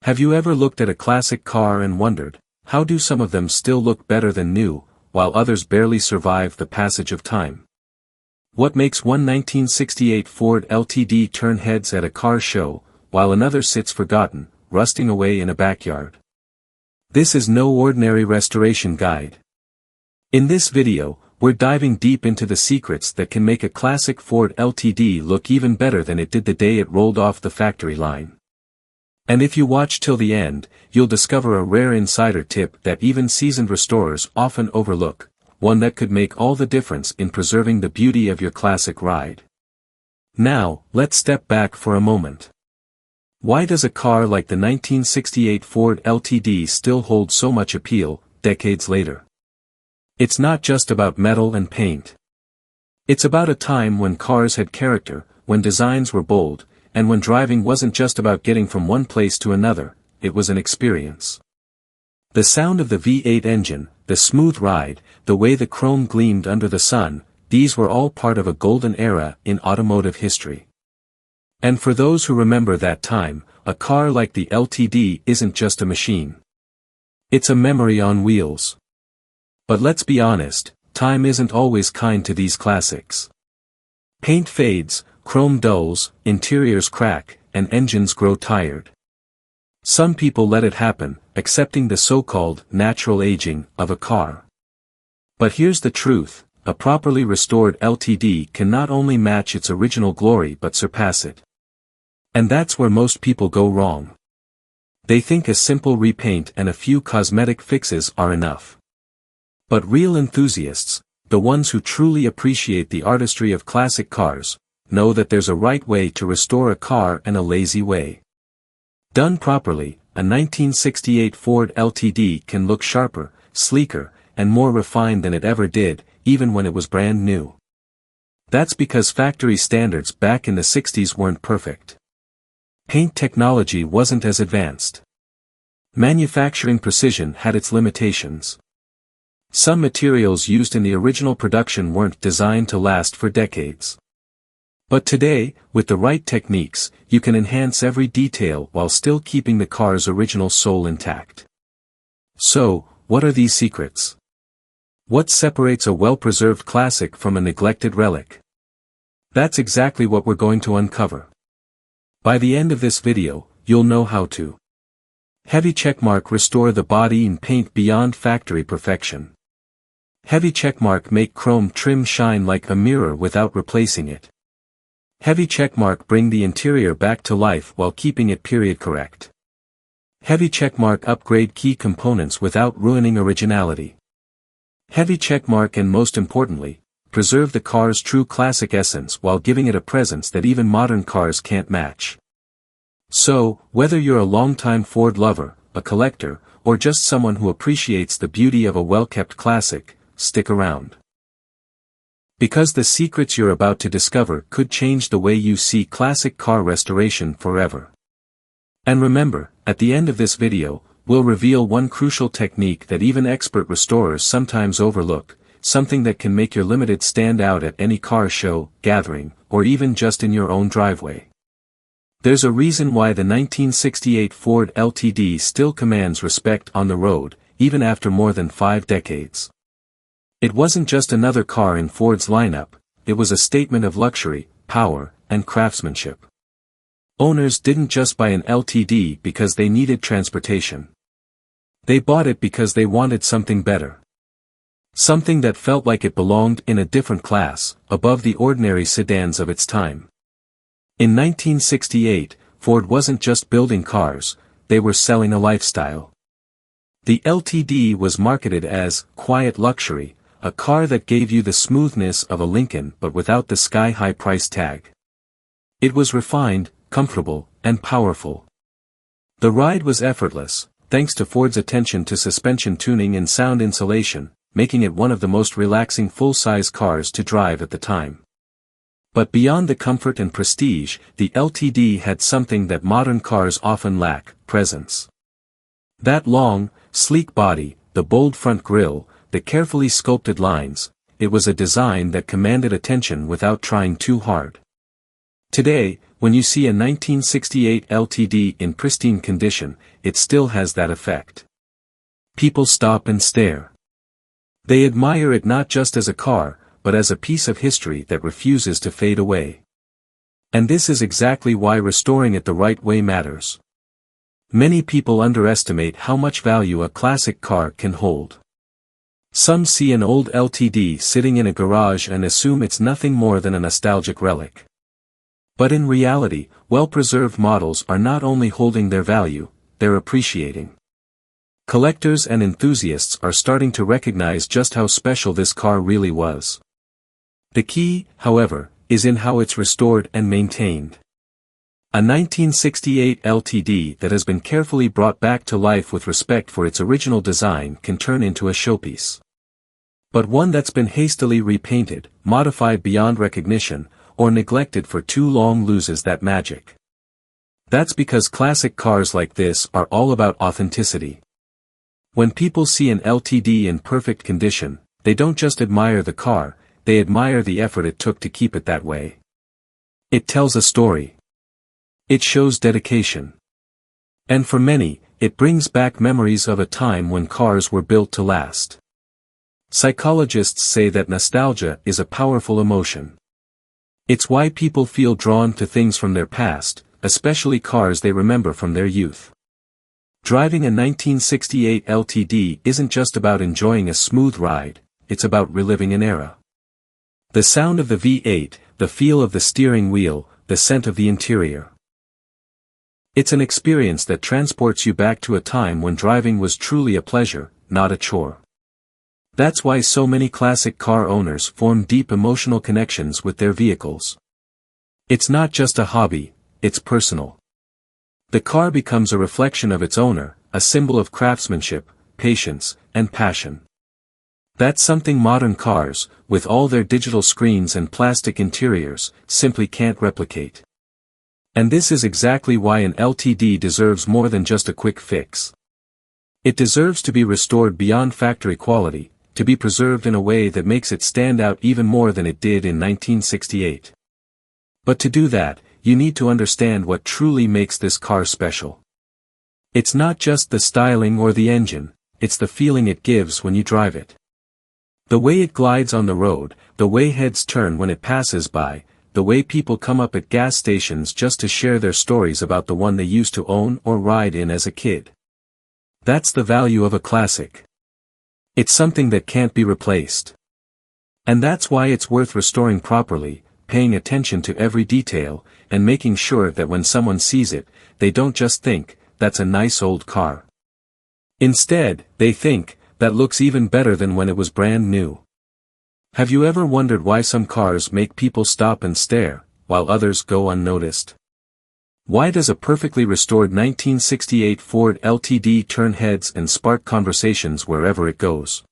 Have you ever looked at a classic car and wondered, how do some of them still look better than new, while others barely survive the passage of time? What makes one 1968 Ford LTD turn heads at a car show, while another sits forgotten, rusting away in a backyard? This is no ordinary restoration guide. In this video, we're diving deep into the secrets that can make a classic Ford LTD look even better than it did the day it rolled off the factory line. And if you watch till the end, you'll discover a rare insider tip that even seasoned restorers often overlook, one that could make all the difference in preserving the beauty of your classic ride. Now, let's step back for a moment. Why does a car like the 1968 Ford LTD still hold so much appeal, decades later? It's not just about metal and paint. It's about a time when cars had character, when designs were bold, and when driving wasn't just about getting from one place to another, it was an experience. The sound of the V8 engine, the smooth ride, the way the chrome gleamed under the sun, these were all part of a golden era in automotive history. And for those who remember that time, a car like the LTD isn't just a machine. It's a memory on wheels. But let's be honest, time isn't always kind to these classics. Paint fades, chrome dulls, interiors crack, and engines grow tired. Some people let it happen, accepting the so-called natural aging of a car. But here's the truth, a properly restored LTD can not only match its original glory but surpass it. And that's where most people go wrong. They think a simple repaint and a few cosmetic fixes are enough. But real enthusiasts, the ones who truly appreciate the artistry of classic cars, know that there's a right way to restore a car and a lazy way. Done properly, a 1968 Ford LTD can look sharper, sleeker, and more refined than it ever did, even when it was brand new. That's because factory standards back in the 60s weren't perfect. Paint technology wasn't as advanced. Manufacturing precision had its limitations. Some materials used in the original production weren't designed to last for decades. But today, with the right techniques, you can enhance every detail while still keeping the car's original soul intact. So, what are these secrets? What separates a well-preserved classic from a neglected relic? That's exactly what we're going to uncover. By the end of this video, you'll know how to heavy checkmark restore the body and paint beyond factory perfection. Heavy checkmark make chrome trim shine like a mirror without replacing it. Heavy checkmark bring the interior back to life while keeping it period correct. Heavy checkmark upgrade key components without ruining originality. Heavy checkmark and most importantly, preserve the car's true classic essence while giving it a presence that even modern cars can't match. So, whether you're a longtime Ford lover, a collector, or just someone who appreciates the beauty of a well-kept classic, stick around. Because the secrets you're about to discover could change the way you see classic car restoration forever. And remember, at the end of this video, we'll reveal one crucial technique that even expert restorers sometimes overlook, something that can make your limited stand out at any car show, gathering, or even just in your own driveway. There's a reason why the 1968 Ford LTD still commands respect on the road, even after more than 5 decades. It wasn't just another car in Ford's lineup, it was a statement of luxury, power, and craftsmanship. Owners didn't just buy an LTD because they needed transportation. They bought it because they wanted something better. Something that felt like it belonged in a different class, above the ordinary sedans of its time. In 1968, Ford wasn't just building cars, they were selling a lifestyle. The LTD was marketed as quiet luxury, a car that gave you the smoothness of a Lincoln but without the sky-high price tag. It was refined, comfortable, and powerful. The ride was effortless, thanks to Ford's attention to suspension tuning and sound insulation, making it one of the most relaxing full-size cars to drive at the time. But beyond the comfort and prestige, the LTD had something that modern cars often lack: presence. That long, sleek body, the bold front grille, the carefully sculpted lines, it was a design that commanded attention without trying too hard. Today, when you see a 1968 LTD in pristine condition, it still has that effect. People stop and stare. They admire it not just as a car, but as a piece of history that refuses to fade away. And this is exactly why restoring it the right way matters. Many people underestimate how much value a classic car can hold. Some see an old LTD sitting in a garage and assume it's nothing more than a nostalgic relic. But in reality, well-preserved models are not only holding their value, they're appreciating. Collectors and enthusiasts are starting to recognize just how special this car really was. The key, however, is in how it's restored and maintained. A 1968 LTD that has been carefully brought back to life with respect for its original design can turn into a showpiece. But one that's been hastily repainted, modified beyond recognition, or neglected for too long loses that magic. That's because classic cars like this are all about authenticity. When people see an LTD in perfect condition, they don't just admire the car, they admire the effort it took to keep it that way. It tells a story. It shows dedication. And for many, it brings back memories of a time when cars were built to last. Psychologists say that nostalgia is a powerful emotion. It's why people feel drawn to things from their past, especially cars they remember from their youth. Driving a 1968 LTD isn't just about enjoying a smooth ride, it's about reliving an era. The sound of the V8, the feel of the steering wheel, the scent of the interior. It's an experience that transports you back to a time when driving was truly a pleasure, not a chore. That's why so many classic car owners form deep emotional connections with their vehicles. It's not just a hobby, it's personal. The car becomes a reflection of its owner, a symbol of craftsmanship, patience, and passion. That's something modern cars, with all their digital screens and plastic interiors, simply can't replicate. And this is exactly why an LTD deserves more than just a quick fix. It deserves to be restored beyond factory quality, to be preserved in a way that makes it stand out even more than it did in 1968. But to do that, you need to understand what truly makes this car special. It's not just the styling or the engine, it's the feeling it gives when you drive it. The way it glides on the road, the way heads turn when it passes by, the way people come up at gas stations just to share their stories about the one they used to own or ride in as a kid. That's the value of a classic. It's something that can't be replaced. And that's why it's worth restoring properly, paying attention to every detail, and making sure that when someone sees it, they don't just think, "That's a nice old car." Instead, they think, "That looks even better than when it was brand new." Have you ever wondered why some cars make people stop and stare, while others go unnoticed? Why does a perfectly restored 1968 Ford LTD turn heads and spark conversations wherever it goes?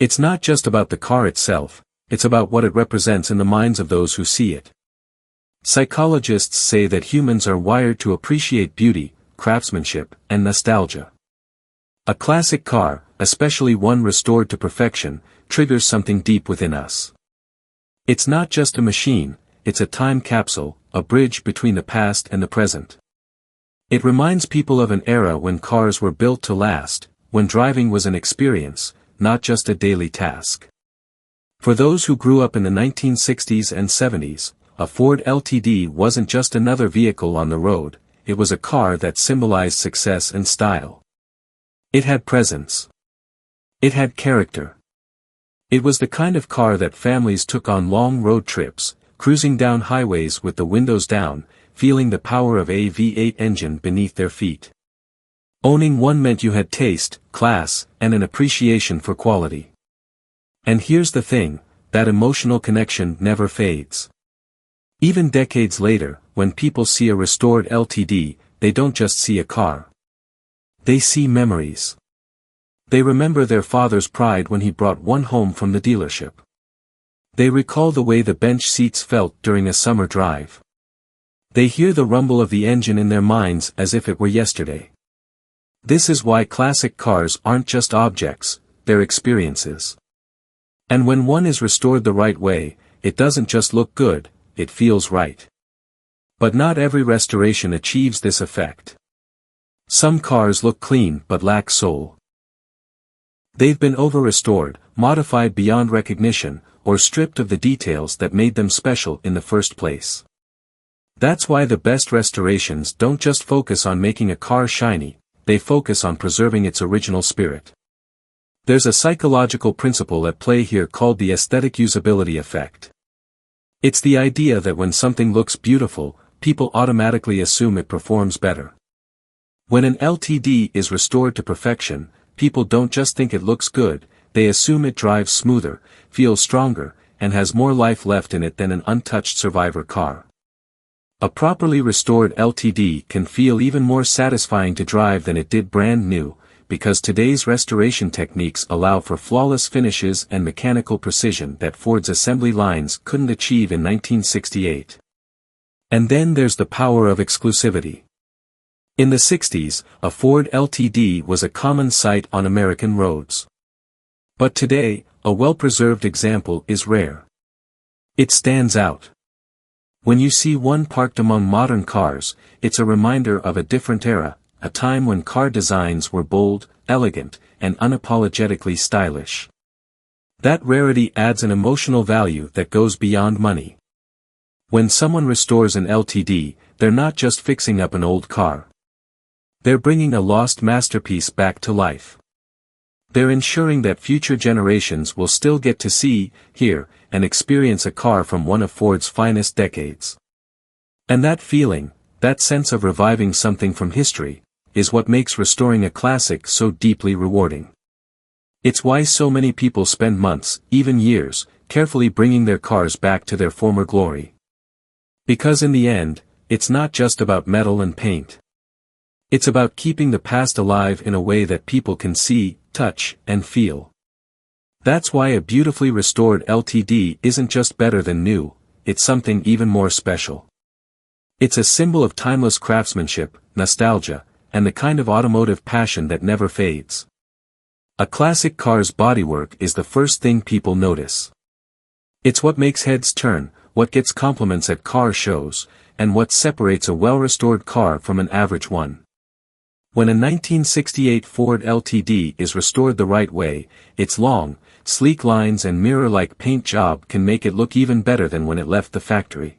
It's not just about the car itself, it's about what it represents in the minds of those who see it. Psychologists say that humans are wired to appreciate beauty, craftsmanship, and nostalgia. A classic car, especially one restored to perfection, triggers something deep within us. It's not just a machine, it's a time capsule, a bridge between the past and the present. It reminds people of an era when cars were built to last, when driving was an experience, not just a daily task. For those who grew up in the 1960s and 70s, a Ford LTD wasn't just another vehicle on the road, it was a car that symbolized success and style. It had presence. It had character. It was the kind of car that families took on long road trips, cruising down highways with the windows down, feeling the power of a V8 engine beneath their feet. Owning one meant you had taste, class, and an appreciation for quality. And here's the thing, that emotional connection never fades. Even decades later, when people see a restored LTD, they don't just see a car. They see memories. They remember their father's pride when he brought one home from the dealership. They recall the way the bench seats felt during a summer drive. They hear the rumble of the engine in their minds as if it were yesterday. This is why classic cars aren't just objects, they're experiences. And when one is restored the right way, it doesn't just look good, it feels right. But not every restoration achieves this effect. Some cars look clean but lack soul. They've been over-restored, modified beyond recognition, or stripped of the details that made them special in the first place. That's why the best restorations don't just focus on making a car shiny, they focus on preserving its original spirit. There's a psychological principle at play here called the aesthetic usability effect. It's the idea that when something looks beautiful, people automatically assume it performs better. When an LTD is restored to perfection, people don't just think it looks good, they assume it drives smoother, feels stronger, and has more life left in it than an untouched survivor car. A properly restored LTD can feel even more satisfying to drive than it did brand new, because today's restoration techniques allow for flawless finishes and mechanical precision that Ford's assembly lines couldn't achieve in 1968. And then there's the power of exclusivity. In the 60s, a Ford LTD was a common sight on American roads. But today, a well-preserved example is rare. It stands out. When you see one parked among modern cars, it's a reminder of a different era, a time when car designs were bold, elegant, and unapologetically stylish. That rarity adds an emotional value that goes beyond money. When someone restores an LTD, they're not just fixing up an old car. They're bringing a lost masterpiece back to life. They're ensuring that future generations will still get to see, hear, and experience a car from one of Ford's finest decades. And that feeling, that sense of reviving something from history, is what makes restoring a classic so deeply rewarding. It's why so many people spend months, even years, carefully bringing their cars back to their former glory. Because in the end, it's not just about metal and paint. It's about keeping the past alive in a way that people can see, touch, and feel. That's why a beautifully restored LTD isn't just better than new, it's something even more special. It's a symbol of timeless craftsmanship, nostalgia, and the kind of automotive passion that never fades. A classic car's bodywork is the first thing people notice. It's what makes heads turn, what gets compliments at car shows, and what separates a well-restored car from an average one. When a 1968 Ford LTD is restored the right way, its long, sleek lines and mirror-like paint job can make it look even better than when it left the factory.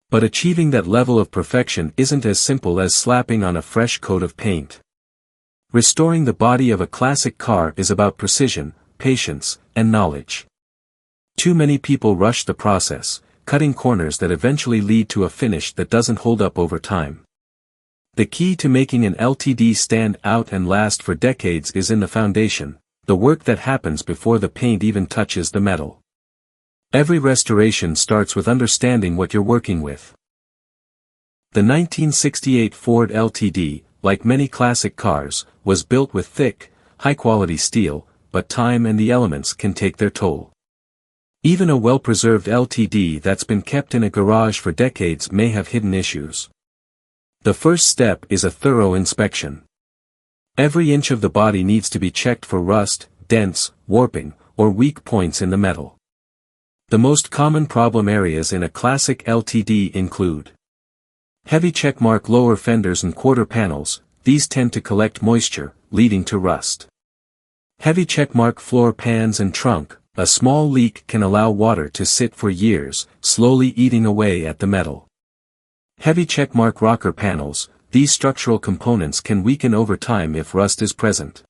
But achieving that level of perfection isn't as simple as slapping on a fresh coat of paint. Restoring the body of a classic car is about precision, patience, and knowledge. Too many people rush the process, cutting corners that eventually lead to a finish that doesn't hold up over time. The key to making an LTD stand out and last for decades is in the foundation, the work that happens before the paint even touches the metal. Every restoration starts with understanding what you're working with. The 1968 Ford LTD, like many classic cars, was built with thick, high-quality steel, but time and the elements can take their toll. Even a well-preserved LTD that's been kept in a garage for decades may have hidden issues. The first step is a thorough inspection. Every inch of the body needs to be checked for rust, dents, warping, or weak points in the metal. The most common problem areas in a classic LTD include heavy checkmark lower fenders and quarter panels. These tend to collect moisture, leading to rust. Heavy checkmark floor pans and trunk. A small leak can allow water to sit for years, slowly eating away at the metal. Heavy checkmark rocker panels. These structural components can weaken over time if rust is present.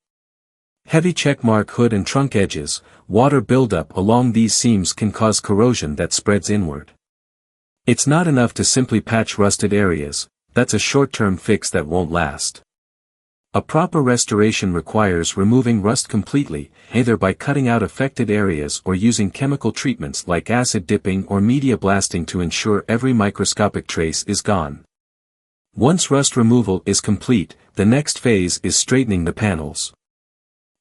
Heavy checkmark hood and trunk edges. Water buildup along these seams can cause corrosion that spreads inward. It's not enough to simply patch rusted areas, that's a short-term fix that won't last. A proper restoration requires removing rust completely, either by cutting out affected areas or using chemical treatments like acid dipping or media blasting to ensure every microscopic trace is gone. Once rust removal is complete, the next phase is straightening the panels.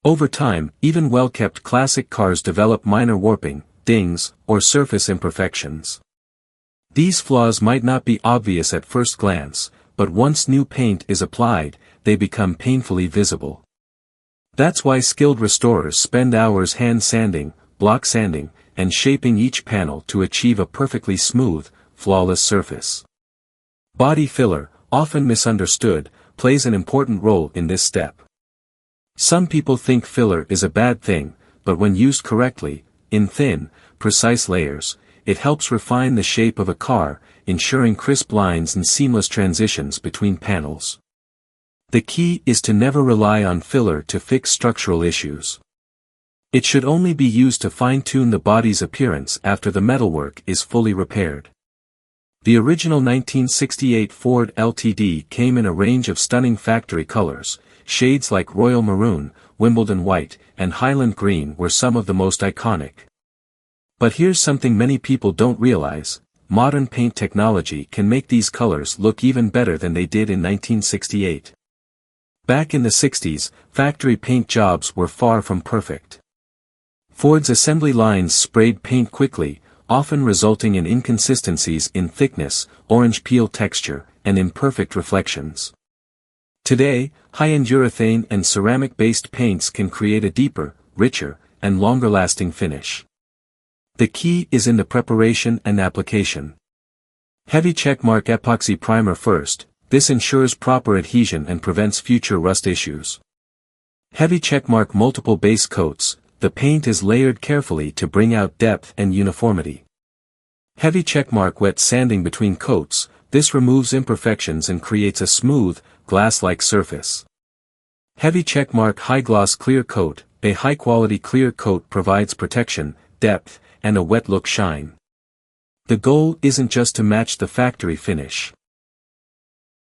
Over time, even well-kept classic cars develop minor warping, dings, or surface imperfections. These flaws might not be obvious at first glance, but once new paint is applied, they become painfully visible. That's why skilled restorers spend hours hand sanding, block sanding, and shaping each panel to achieve a perfectly smooth, flawless surface. Body filler, often misunderstood, plays an important role in this step. Some people think filler is a bad thing, but when used correctly, in thin, precise layers, it helps refine the shape of a car, ensuring crisp lines and seamless transitions between panels. The key is to never rely on filler to fix structural issues. It should only be used to fine-tune the body's appearance after the metalwork is fully repaired. The original 1968 Ford LTD came in a range of stunning factory colors. Shades like royal maroon, Wimbledon white, and Highland green were some of the most iconic. But here's something many people don't realize: modern paint technology can make these colors look even better than they did in 1968. Back in the 60s, factory paint jobs were far from perfect. Ford's assembly lines sprayed paint quickly, often resulting in inconsistencies in thickness, orange peel texture, and imperfect reflections. Today, high-end urethane and ceramic-based paints can create a deeper, richer, and longer-lasting finish. The key is in the preparation and application. Heavy checkmark epoxy primer first. This ensures proper adhesion and prevents future rust issues. Heavy checkmark multiple base coats. The paint is layered carefully to bring out depth and uniformity. Heavy checkmark wet sanding between coats. This removes imperfections and creates a smooth, glass-like surface. Heavy checkmark high gloss clear coat. A high-quality clear coat provides protection, depth, and a wet look shine. The goal isn't just to match the factory finish.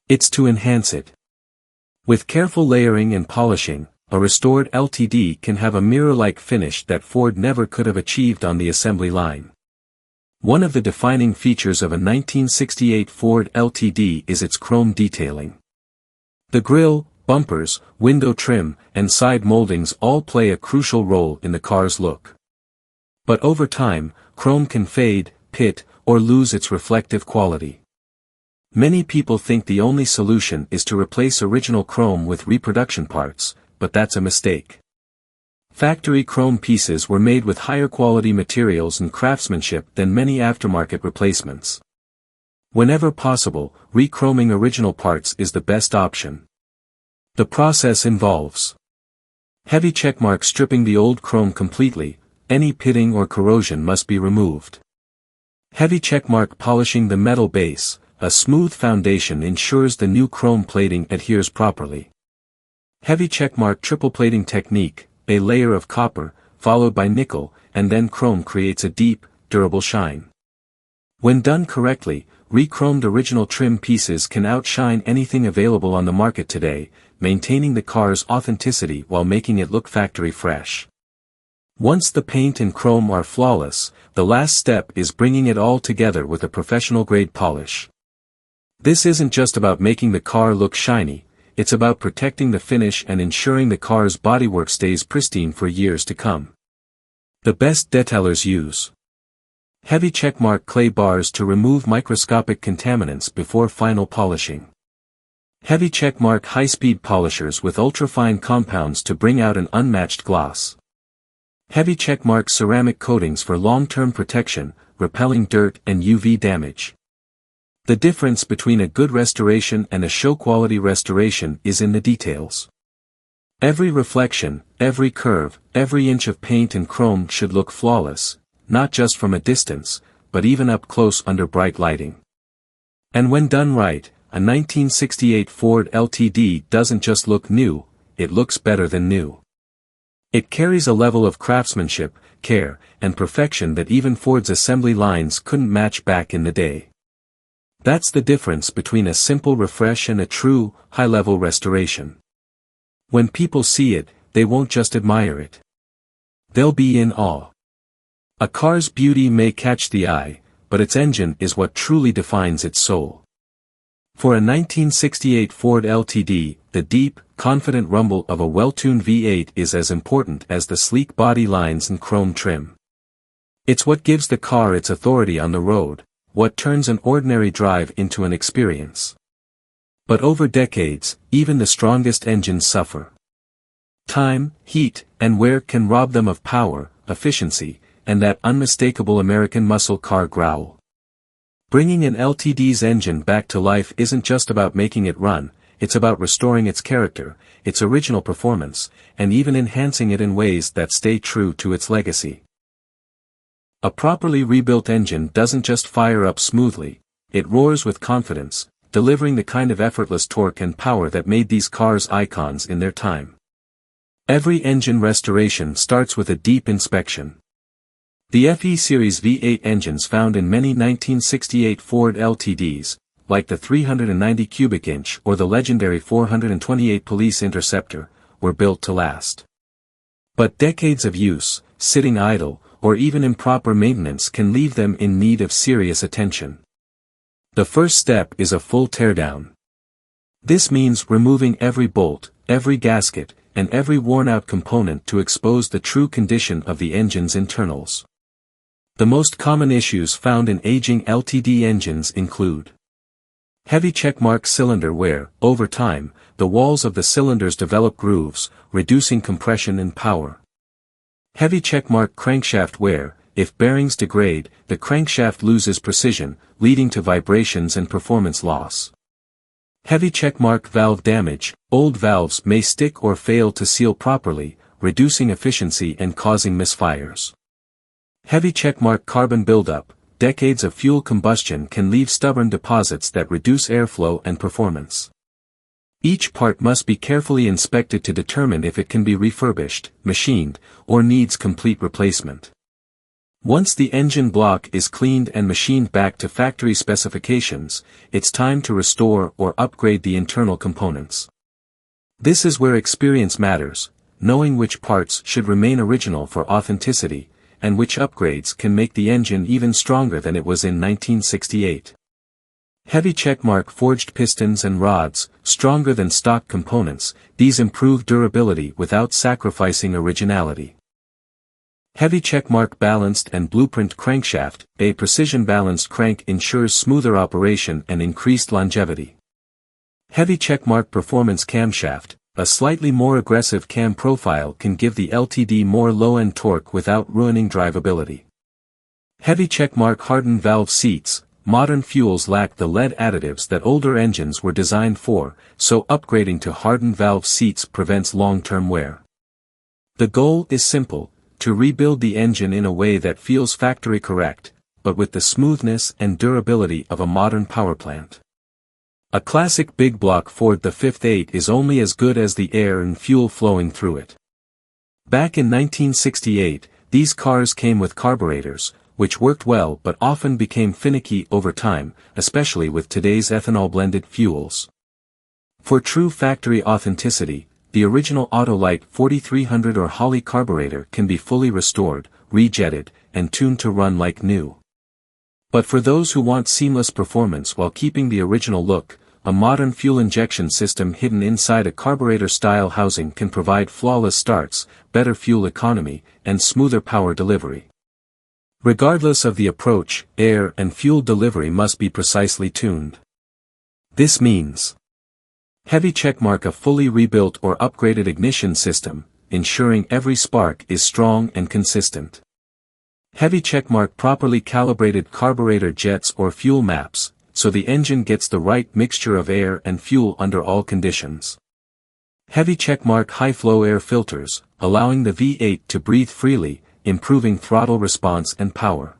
It's to enhance it. With careful layering and polishing, a restored LTD can have a mirror-like finish that Ford never could have achieved on the assembly line. One of the defining features of a 1968 Ford LTD is its chrome detailing. The grille, bumpers, window trim, and side moldings all play a crucial role in the car's look. But over time, chrome can fade, pit, or lose its reflective quality. Many people think the only solution is to replace original chrome with reproduction parts, but that's a mistake. Factory chrome pieces were made with higher quality materials and craftsmanship than many aftermarket replacements. Whenever possible, re-chroming original parts is the best option. The process involves heavy checkmark stripping the old chrome completely. Any pitting or corrosion must be removed. Heavy checkmark polishing the metal base. A smooth foundation ensures the new chrome plating adheres properly. Heavy checkmark triple plating technique. A layer of copper, followed by nickel, and then chrome creates a deep, durable shine. When done correctly, re-chromed original trim pieces can outshine anything available on the market today, maintaining the car's authenticity while making it look factory fresh. Once the paint and chrome are flawless, the last step is bringing it all together with a professional-grade polish. This isn't just about making the car look shiny, it's about protecting the finish and ensuring the car's bodywork stays pristine for years to come. The best detailers use heavy checkmark clay bars to remove microscopic contaminants before final polishing. Heavy checkmark high-speed polishers with ultrafine compounds to bring out an unmatched gloss. Heavy checkmark ceramic coatings for long-term protection, repelling dirt and UV damage. The difference between a good restoration and a show-quality restoration is in the details. Every reflection, every curve, every inch of paint and chrome should look flawless, not just from a distance, but even up close under bright lighting. And when done right, a 1968 Ford LTD doesn't just look new, it looks better than new. It carries a level of craftsmanship, care, and perfection that even Ford's assembly lines couldn't match back in the day. That's the difference between a simple refresh and a true, high-level restoration. When people see it, they won't just admire it. They'll be in awe. A car's beauty may catch the eye, but its engine is what truly defines its soul. For a 1968 Ford LTD, the deep, confident rumble of a well-tuned V8 is as important as the sleek body lines and chrome trim. It's what gives the car its authority on the road, what turns an ordinary drive into an experience. But over decades, even the strongest engines suffer. Time, heat, and wear can rob them of power, efficiency, and that unmistakable American muscle car growl. Bringing an LTD's engine back to life isn't just about making it run, it's about restoring its character, its original performance, and even enhancing it in ways that stay true to its legacy. A properly rebuilt engine doesn't just fire up smoothly, it roars with confidence, delivering the kind of effortless torque and power that made these cars icons in their time. Every engine restoration starts with a deep inspection. The FE Series V8 engines found in many 1968 Ford LTDs, like the 390 cubic inch or the legendary 428 Police Interceptor, were built to last. But decades of use, sitting idle, or even improper maintenance can leave them in need of serious attention. The first step is a full teardown. This means removing every bolt, every gasket, and every worn-out component to expose the true condition of the engine's internals. The most common issues found in aging LTD engines include heavy checkmark cylinder wear. Over time, the walls of the cylinders develop grooves, reducing compression and power. Heavy checkmark crankshaft wear. If bearings degrade, the crankshaft loses precision, leading to vibrations and performance loss. Heavy checkmark valve damage. Old valves may stick or fail to seal properly, reducing efficiency and causing misfires. Heavy checkmark carbon buildup. Decades of fuel combustion can leave stubborn deposits that reduce airflow and performance. Each part must be carefully inspected to determine if it can be refurbished, machined, or needs complete replacement. Once the engine block is cleaned and machined back to factory specifications, it's time to restore or upgrade the internal components. This is where experience matters, knowing which parts should remain original for authenticity, and which upgrades can make the engine even stronger than it was in 1968. Heavy checkmark forged pistons and rods, stronger than stock components, these improve durability without sacrificing originality. Heavy checkmark balanced and blueprint crankshaft. A precision-balanced crank ensures smoother operation and increased longevity. Heavy checkmark performance camshaft. A slightly more aggressive cam profile can give the LTD more low-end torque without ruining drivability. Heavy checkmark hardened valve seats. Modern fuels lack the lead additives that older engines were designed for, so upgrading to hardened valve seats prevents long-term wear. The goal is simple: to rebuild the engine in a way that feels factory correct, but with the smoothness and durability of a modern power plant. A classic big block Ford the 5.8 is only as good as the air and fuel flowing through it. Back in 1968, these cars came with carburetors, which worked well but often became finicky over time, especially with today's ethanol-blended fuels. For true factory authenticity, the original Autolite 4300 or Holley carburetor can be fully restored, rejetted, and tuned to run like new. But for those who want seamless performance while keeping the original look, a modern fuel injection system hidden inside a carburetor-style housing can provide flawless starts, better fuel economy, and smoother power delivery. Regardless of the approach, air and fuel delivery must be precisely tuned. This means heavy checkmark a fully rebuilt or upgraded ignition system, ensuring every spark is strong and consistent. Heavy checkmark properly calibrated carburetor jets or fuel maps, so the engine gets the right mixture of air and fuel under all conditions. Heavy checkmark high-flow air filters, allowing the V8 to breathe freely, improving throttle response and power.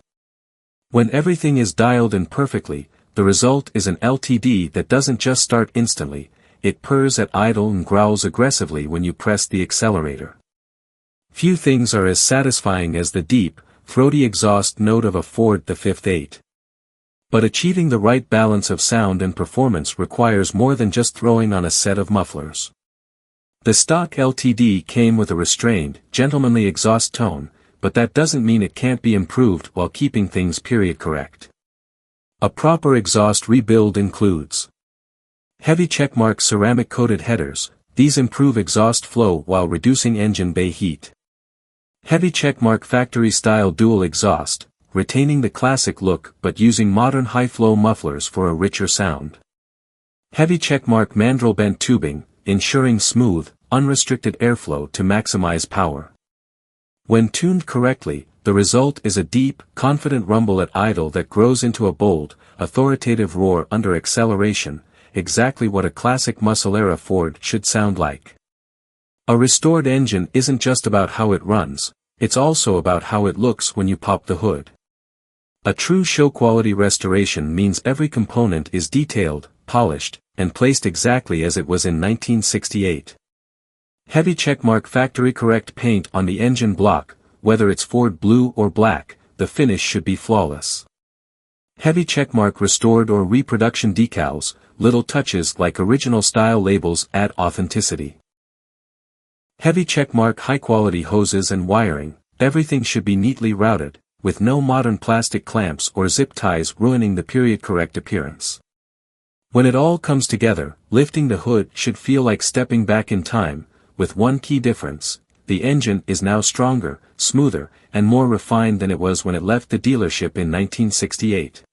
When everything is dialed in perfectly, the result is an LTD that doesn't just start instantly, it purrs at idle and growls aggressively when you press the accelerator. Few things are as satisfying as the deep, throaty exhaust note of a Ford the 5.8. But achieving the right balance of sound and performance requires more than just throwing on a set of mufflers. The stock LTD came with a restrained, gentlemanly exhaust tone, but that doesn't mean it can't be improved while keeping things period correct. A proper exhaust rebuild includes heavy checkmark ceramic-coated headers. These improve exhaust flow while reducing engine bay heat. Heavy checkmark factory-style dual exhaust, retaining the classic look but using modern high-flow mufflers for a richer sound. Heavy checkmark mandrel bent tubing, ensuring smooth, unrestricted airflow to maximize power. When tuned correctly, the result is a deep, confident rumble at idle that grows into a bold, authoritative roar under acceleration, exactly what a classic muscle-era Ford should sound like. A restored engine isn't just about how it runs, it's also about how it looks when you pop the hood. A true show-quality restoration means every component is detailed, polished, and placed exactly as it was in 1968. Heavy checkmark factory-correct paint on the engine block, whether it's Ford blue or black, the finish should be flawless. Heavy checkmark restored or reproduction decals, little touches like original style labels add authenticity. Heavy checkmark high-quality hoses and wiring, everything should be neatly routed, with no modern plastic clamps or zip ties ruining the period-correct appearance. When it all comes together, lifting the hood should feel like stepping back in time, with one key difference: the engine is now stronger, smoother, and more refined than it was when it left the dealership in 1968.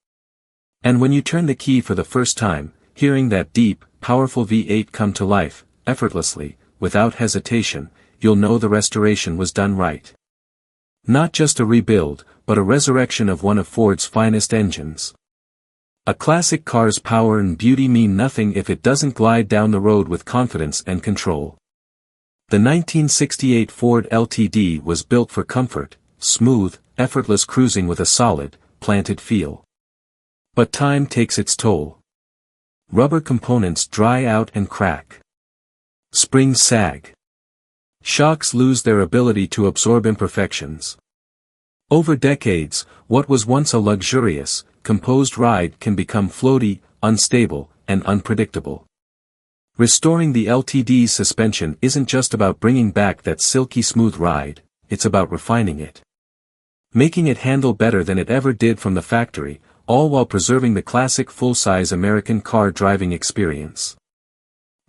And when you turn the key for the first time, hearing that deep, powerful V8 come to life, effortlessly, without hesitation, you'll know the restoration was done right. Not just a rebuild, but a resurrection of one of Ford's finest engines. A classic car's power and beauty mean nothing if it doesn't glide down the road with confidence and control. The 1968 Ford LTD was built for comfort, smooth, effortless cruising with a solid, planted feel. But time takes its toll. Rubber components dry out and crack. Springs sag. Shocks lose their ability to absorb imperfections. Over decades, what was once a luxurious, composed ride can become floaty, unstable, and unpredictable. Restoring the LTD's suspension isn't just about bringing back that silky smooth ride, it's about refining it. Making it handle better than it ever did from the factory, all while preserving the classic full-size American car driving experience.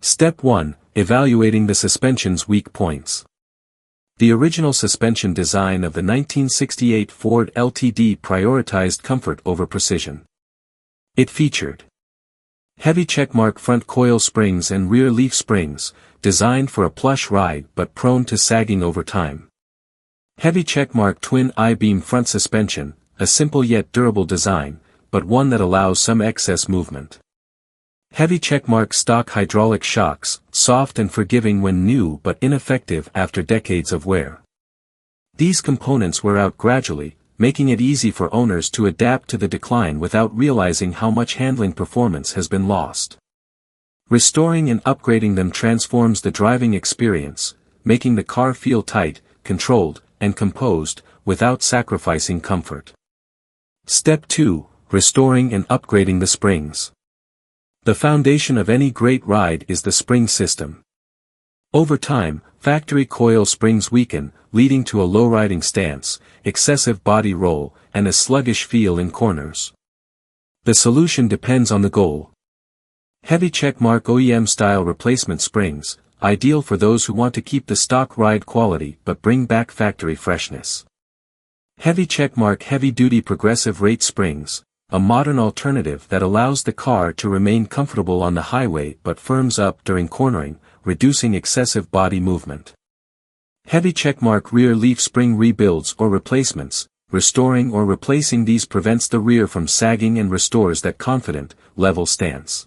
Step 1. Evaluating the suspension's weak points. The original suspension design of the 1968 Ford LTD prioritized comfort over precision. It featured heavy checkmark front coil springs and rear leaf springs, designed for a plush ride but prone to sagging over time. Heavy checkmark twin I-beam front suspension, a simple yet durable design, but one that allows some excess movement. Heavy checkmark stock hydraulic shocks, soft and forgiving when new but ineffective after decades of wear. These components wear out gradually, making it easy for owners to adapt to the decline without realizing how much handling performance has been lost. Restoring and upgrading them transforms the driving experience, making the car feel tight, controlled, and composed, without sacrificing comfort. Step 2. Restoring and upgrading the springs. The foundation of any great ride is the spring system. Over time, factory coil springs weaken, leading to a low riding stance, excessive body roll, and a sluggish feel in corners. The solution depends on the goal. Heavy checkmark OEM-style replacement springs, ideal for those who want to keep the stock ride quality but bring back factory freshness. Heavy checkmark heavy-duty progressive rate springs, a modern alternative that allows the car to remain comfortable on the highway but firms up during cornering, reducing excessive body movement. Heavy checkmark rear leaf spring rebuilds or replacements, restoring or replacing these prevents the rear from sagging and restores that confident, level stance.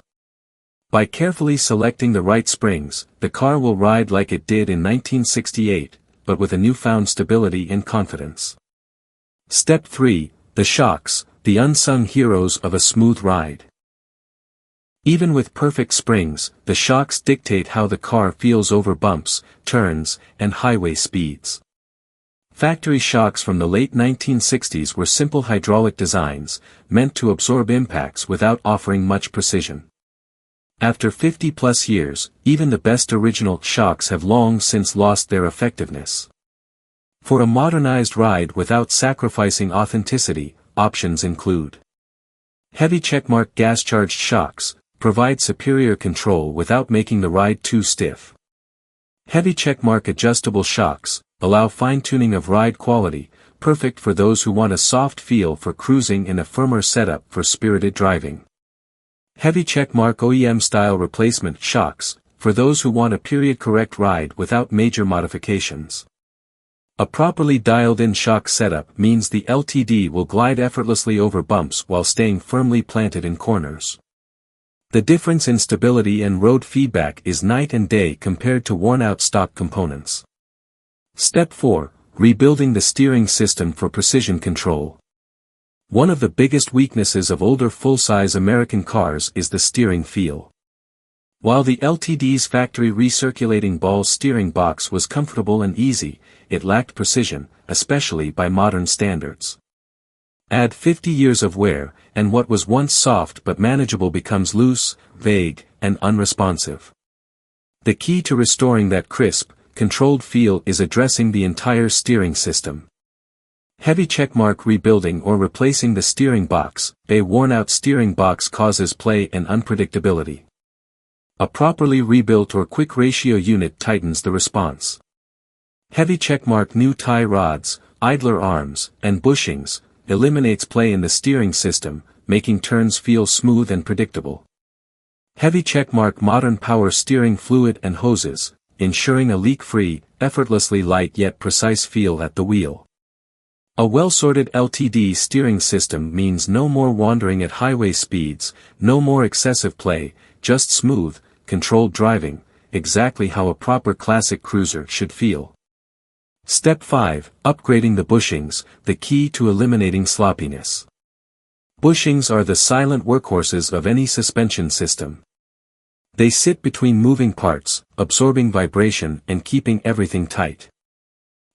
By carefully selecting the right springs, the car will ride like it did in 1968, but with a newfound stability and confidence. Step 3. The shocks, the unsung heroes of a smooth ride. Even with perfect springs, the shocks dictate how the car feels over bumps, turns, and highway speeds. Factory shocks from the late 1960s were simple hydraulic designs, meant to absorb impacts without offering much precision. After 50-plus years, even the best original shocks have long since lost their effectiveness. For a modernized ride without sacrificing authenticity, options include heavy checkmark gas-charged shocks, provide superior control without making the ride too stiff. Heavy checkmark adjustable shocks, allow fine-tuning of ride quality, perfect for those who want a soft feel for cruising and a firmer setup for spirited driving. Heavy checkmark OEM-style replacement shocks, for those who want a period-correct ride without major modifications. A properly dialed-in shock setup means the LTD will glide effortlessly over bumps while staying firmly planted in corners. The difference in stability and road feedback is night and day compared to worn-out stock components. Step 4. Rebuilding the steering system for precision control. One of the biggest weaknesses of older full-size American cars is the steering feel. While the LTD's factory recirculating ball steering box was comfortable and easy, it lacked precision, especially by modern standards. Add 50 years of wear, and what was once soft but manageable becomes loose, vague, and unresponsive. The key to restoring that crisp, controlled feel is addressing the entire steering system. Heavy checkmark rebuilding or replacing the steering box. A worn-out steering box causes play and unpredictability. A properly rebuilt or quick ratio unit tightens the response. Heavy checkmark new tie rods, idler arms, and bushings eliminates play in the steering system, making turns feel smooth and predictable. Heavy checkmark modern power steering fluid and hoses, ensuring a leak-free, effortlessly light yet precise feel at the wheel. A well-sorted LTD steering system means no more wandering at highway speeds, no more excessive play, just smooth, controlled driving, exactly how a proper classic cruiser should feel. Step 5. Upgrading the bushings, the key to eliminating sloppiness. Bushings are the silent workhorses of any suspension system. They sit between moving parts, absorbing vibration and keeping everything tight.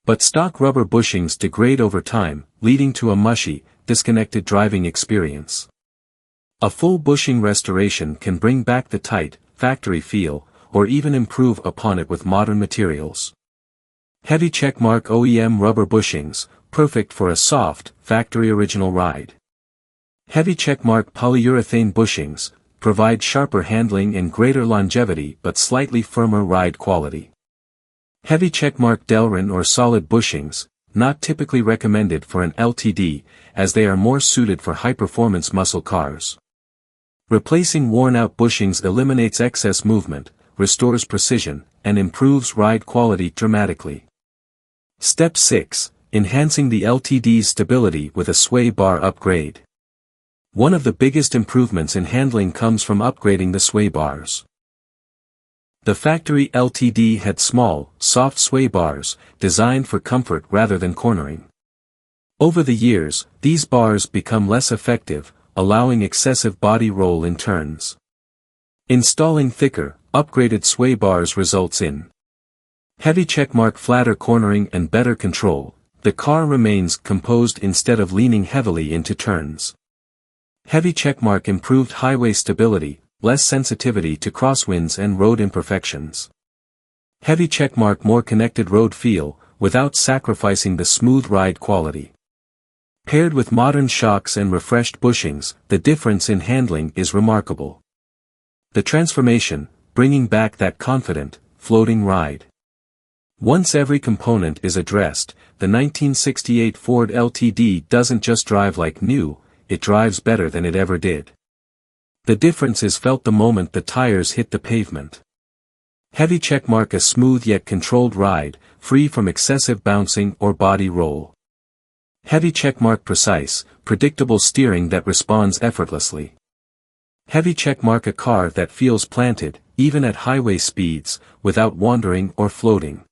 But stock rubber bushings degrade over time, leading to a mushy, disconnected driving experience. A full bushing restoration can bring back the tight, factory feel, or even improve upon it with modern materials. Heavy checkmark OEM rubber bushings, perfect for a soft, factory original ride. Heavy checkmark polyurethane bushings, provide sharper handling and greater longevity but slightly firmer ride quality. Heavy checkmark Delrin or solid bushings, not typically recommended for an LTD, as they are more suited for high-performance muscle cars. Replacing worn-out bushings eliminates excess movement, restores precision, and improves ride quality dramatically. Step 6. Enhancing the LTD's stability with a sway bar upgrade. One of the biggest improvements in handling comes from upgrading the sway bars. The factory LTD had small, soft sway bars, designed for comfort rather than cornering. Over the years, these bars become less effective, allowing excessive body roll in turns. Installing thicker, upgraded sway bars results in heavy checkmark flatter cornering and better control. The car remains composed instead of leaning heavily into turns. Heavy checkmark improved highway stability, less sensitivity to crosswinds and road imperfections. Heavy checkmark more connected road feel, without sacrificing the smooth ride quality. Paired with modern shocks and refreshed bushings, the difference in handling is remarkable. The transformation, bringing back that confident, floating ride. Once every component is addressed, the 1968 Ford LTD doesn't just drive like new, it drives better than it ever did. The difference is felt the moment the tires hit the pavement. Heavy checkmark a smooth yet controlled ride, free from excessive bouncing or body roll. Heavy checkmark precise, predictable steering that responds effortlessly. Heavy checkmark a car that feels planted, even at highway speeds, without wandering or floating.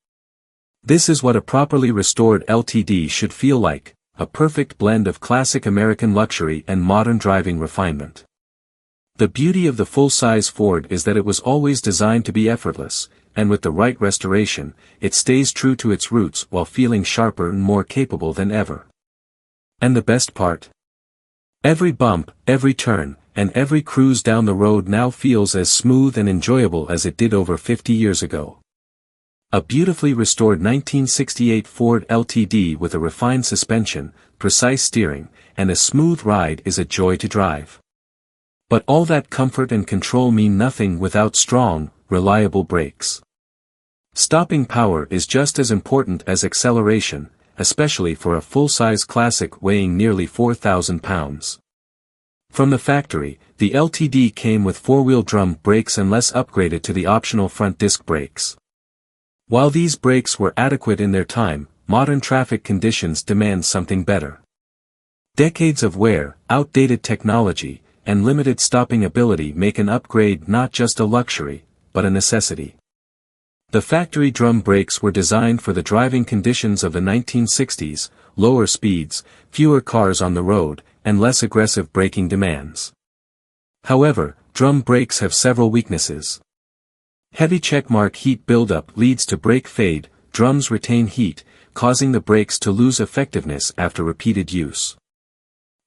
This is what a properly restored LTD should feel like, a perfect blend of classic American luxury and modern driving refinement. The beauty of the full-size Ford is that it was always designed to be effortless, and with the right restoration, it stays true to its roots while feeling sharper and more capable than ever. And the best part? Every bump, every turn, and every cruise down the road now feels as smooth and enjoyable as it did over 50 years ago. A beautifully restored 1968 Ford LTD with a refined suspension, precise steering, and a smooth ride is a joy to drive. But all that comfort and control mean nothing without strong, reliable brakes. Stopping power is just as important as acceleration, especially for a full-size classic weighing nearly 4,000 pounds. From the factory, the LTD came with four-wheel drum brakes and less upgraded to the optional front disc brakes. While these brakes were adequate in their time, modern traffic conditions demand something better. Decades of wear, outdated technology, and limited stopping ability make an upgrade not just a luxury, but a necessity. The factory drum brakes were designed for the driving conditions of the 1960s, lower speeds, fewer cars on the road, and less aggressive braking demands. However, drum brakes have several weaknesses. Heavy checkmark heat buildup leads to brake fade. Drums retain heat, causing the brakes to lose effectiveness after repeated use.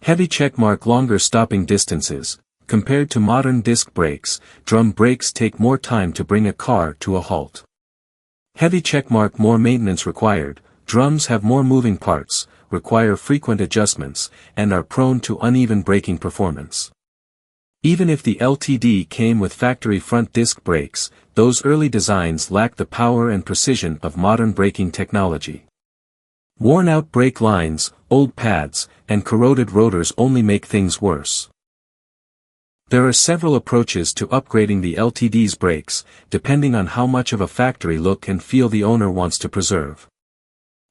Heavy checkmark longer stopping distances. Compared to modern disc brakes, drum brakes take more time to bring a car to a halt. Heavy checkmark more maintenance required. Drums have more moving parts, require frequent adjustments, and are prone to uneven braking performance. Even if the LTD came with factory front disc brakes, those early designs lacked the power and precision of modern braking technology. Worn-out brake lines, old pads, and corroded rotors only make things worse. There are several approaches to upgrading the LTD's brakes, depending on how much of a factory look and feel the owner wants to preserve.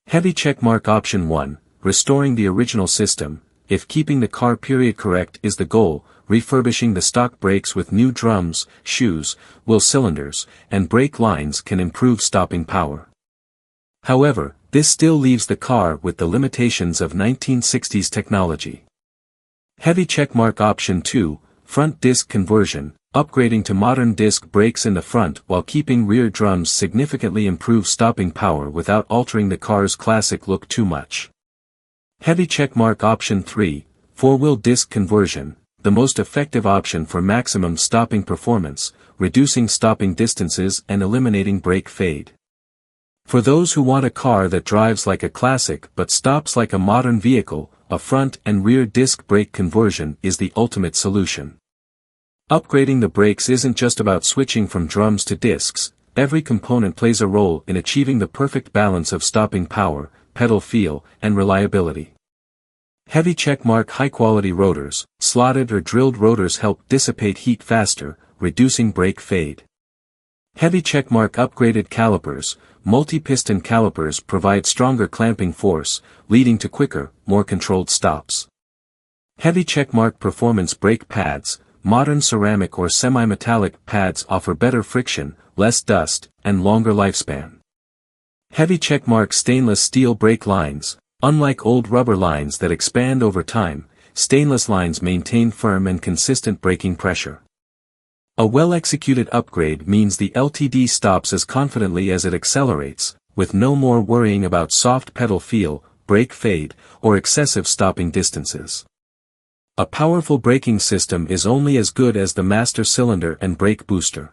Heavy checkmark option 1, restoring the original system. If keeping the car period correct is the goal, refurbishing the stock brakes with new drums, shoes, wheel cylinders, and brake lines can improve stopping power. However, this still leaves the car with the limitations of 1960s technology. Heavy checkmark option 2, front disc conversion. Upgrading to modern disc brakes in the front while keeping rear drums significantly improves stopping power without altering the car's classic look too much. Heavy checkmark option 3, four-wheel disc conversion. The most effective option for maximum stopping performance, reducing stopping distances and eliminating brake fade. For those who want a car that drives like a classic but stops like a modern vehicle, a front and rear disc brake conversion is the ultimate solution. Upgrading the brakes isn't just about switching from drums to discs. Every component plays a role in achieving the perfect balance of stopping power, pedal feel, and reliability. Heavy checkmark high-quality rotors. Slotted or drilled rotors help dissipate heat faster, reducing brake fade. Heavy checkmark upgraded calipers. Multi-piston calipers provide stronger clamping force, leading to quicker, more controlled stops. Heavy checkmark performance brake pads. Modern ceramic or semi-metallic pads offer better friction, less dust, and longer lifespan. Heavy checkmark stainless steel brake lines. Unlike old rubber lines that expand over time, stainless lines maintain firm and consistent braking pressure. A well-executed upgrade means the LTD stops as confidently as it accelerates, with no more worrying about soft pedal feel, brake fade, or excessive stopping distances. A powerful braking system is only as good as the master cylinder and brake booster.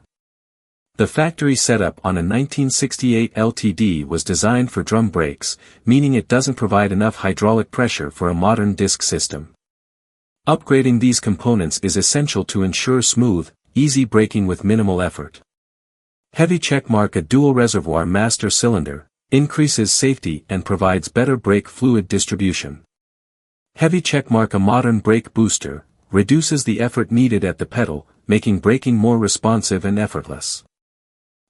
The factory setup on a 1968 LTD was designed for drum brakes, meaning it doesn't provide enough hydraulic pressure for a modern disc system. Upgrading these components is essential to ensure smooth, easy braking with minimal effort. Heavy checkmark a dual reservoir master cylinder, increases safety and provides better brake fluid distribution. Heavy checkmark a modern brake booster, reduces the effort needed at the pedal, making braking more responsive and effortless.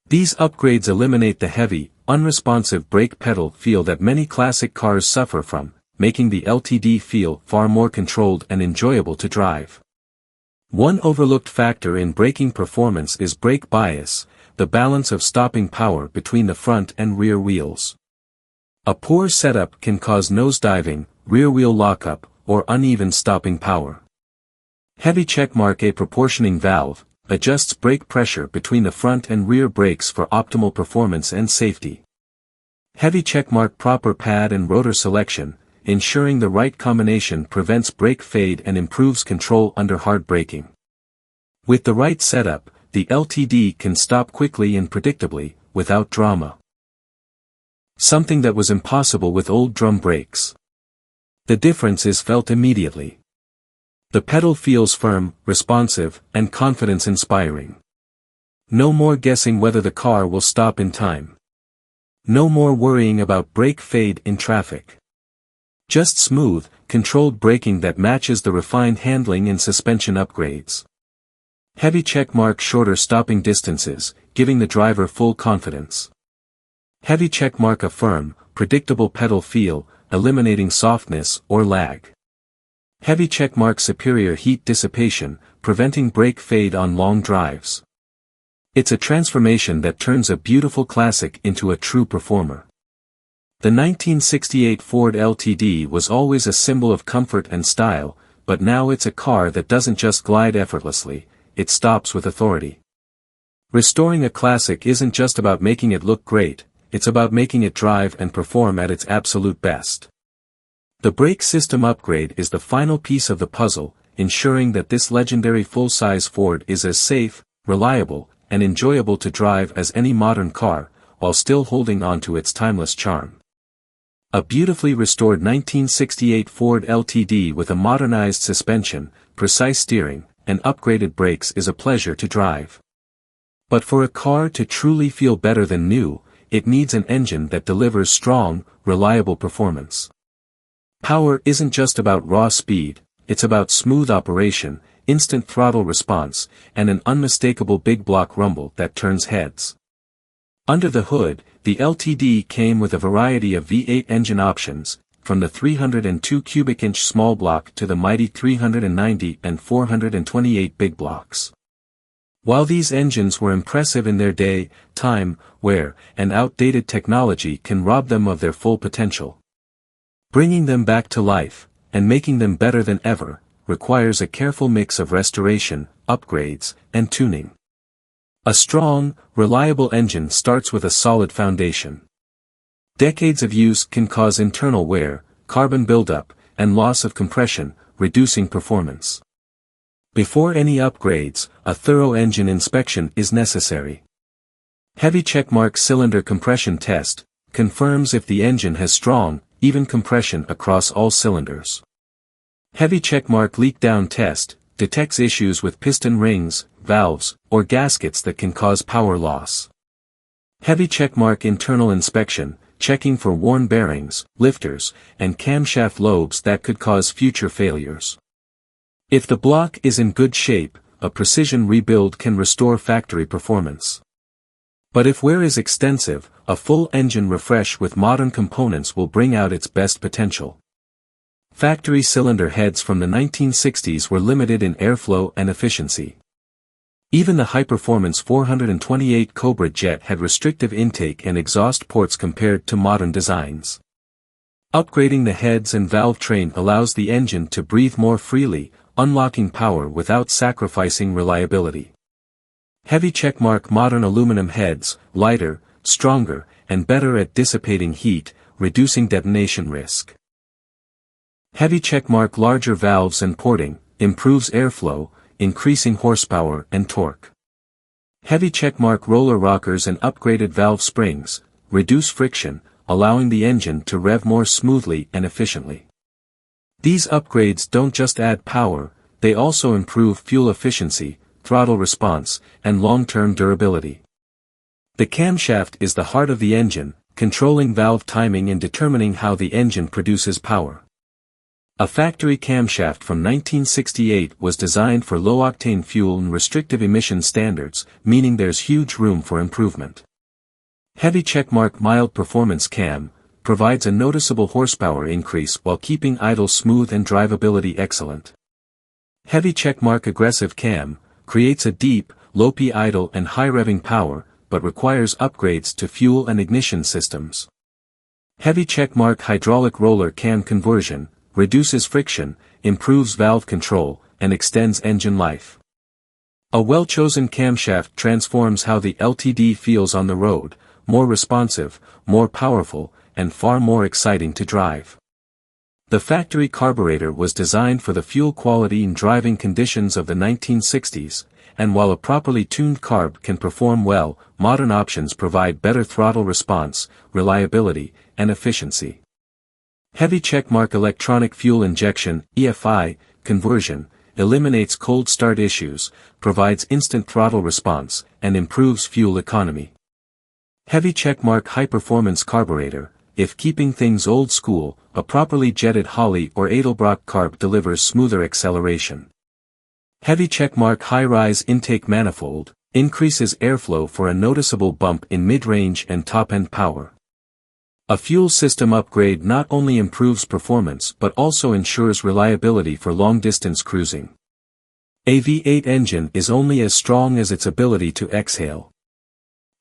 These upgrades eliminate the heavy, unresponsive brake pedal feel that many classic cars suffer from, making the LTD feel far more controlled and enjoyable to drive. One overlooked factor in braking performance is brake bias, the balance of stopping power between the front and rear wheels. A poor setup can cause nosediving, rear wheel lockup, or uneven stopping power. Heavy checkmark a proportioning valve, adjusts brake pressure between the front and rear brakes for optimal performance and safety. Heavy checkmark proper pad and rotor selection, ensuring the right combination prevents brake fade and improves control under hard braking. With the right setup, the LTD can stop quickly and predictably, without drama. Something that was impossible with old drum brakes. The difference is felt immediately. The pedal feels firm, responsive, and confidence-inspiring. No more guessing whether the car will stop in time. No more worrying about brake fade in traffic. Just smooth, controlled braking that matches the refined handling and suspension upgrades. Heavy checkmark shorter stopping distances, giving the driver full confidence. Heavy checkmark a firm, predictable pedal feel, eliminating softness or lag. Heavy checkmark superior heat dissipation, preventing brake fade on long drives. It's a transformation that turns a beautiful classic into a true performer. The 1968 Ford LTD was always a symbol of comfort and style, but now it's a car that doesn't just glide effortlessly, it stops with authority. Restoring a classic isn't just about making it look great, it's about making it drive and perform at its absolute best. The brake system upgrade is the final piece of the puzzle, ensuring that this legendary full-size Ford is as safe, reliable, and enjoyable to drive as any modern car, while still holding on to its timeless charm. A beautifully restored 1968 Ford LTD with a modernized suspension, precise steering, and upgraded brakes is a pleasure to drive. But for a car to truly feel better than new, it needs an engine that delivers strong, reliable performance. Power isn't just about raw speed, it's about smooth operation, instant throttle response, and an unmistakable big block rumble that turns heads. Under the hood, the LTD came with a variety of V8 engine options, from the 302 cubic inch small block to the mighty 390 and 428 big blocks. While these engines were impressive in their day, time, wear, and outdated technology can rob them of their full potential. Bringing them back to life, and making them better than ever, requires a careful mix of restoration, upgrades, and tuning. A strong, reliable engine starts with a solid foundation. Decades of use can cause internal wear, carbon buildup, and loss of compression, reducing performance. Before any upgrades, a thorough engine inspection is necessary. Heavy checkmark cylinder compression test confirms if the engine has strong, even compression across all cylinders. Heavy checkmark leak down test detects issues with piston rings, valves, or gaskets that can cause power loss. Heavy checkmark internal inspection, checking for worn bearings, lifters, and camshaft lobes that could cause future failures. If the block is in good shape, a precision rebuild can restore factory performance. But if wear is extensive, a full engine refresh with modern components will bring out its best potential. Factory cylinder heads from the 1960s were limited in airflow and efficiency. Even the high-performance 428 Cobra jet had restrictive intake and exhaust ports compared to modern designs. Upgrading the heads and valve train allows the engine to breathe more freely, unlocking power without sacrificing reliability. Heavy checkmark modern aluminum heads, lighter, stronger, and better at dissipating heat, reducing detonation risk. Heavy checkmark larger valves and porting, improves airflow, increasing horsepower and torque. Heavy checkmark roller rockers and upgraded valve springs, reduce friction, allowing the engine to rev more smoothly and efficiently. These upgrades don't just add power, they also improve fuel efficiency, throttle response, and long-term durability. The camshaft is the heart of the engine, controlling valve timing and determining how the engine produces power. A factory camshaft from 1968 was designed for low-octane fuel and restrictive emission standards, meaning there's huge room for improvement. Heavy checkmark mild performance cam provides a noticeable horsepower increase while keeping idle smooth and drivability excellent. Heavy checkmark aggressive cam creates a deep, low-P idle and high-revving power, but requires upgrades to fuel and ignition systems. Heavy checkmark hydraulic roller cam conversion reduces friction, improves valve control, and extends engine life. A well-chosen camshaft transforms how the LTD feels on the road, more responsive, more powerful, and far more exciting to drive. The factory carburetor was designed for the fuel quality and driving conditions of the 1960s, and while a properly tuned carb can perform well, modern options provide better throttle response, reliability, and efficiency. Heavy checkmark electronic fuel injection (EFI) conversion eliminates cold start issues, provides instant throttle response, and improves fuel economy. Heavy checkmark high-performance carburetor, if keeping things old school, a properly jetted Holley or Edelbrock carb delivers smoother acceleration. Heavy checkmark high-rise intake manifold increases airflow for a noticeable bump in mid-range and top-end power. A fuel system upgrade not only improves performance but also ensures reliability for long-distance cruising. A V8 engine is only as strong as its ability to exhale.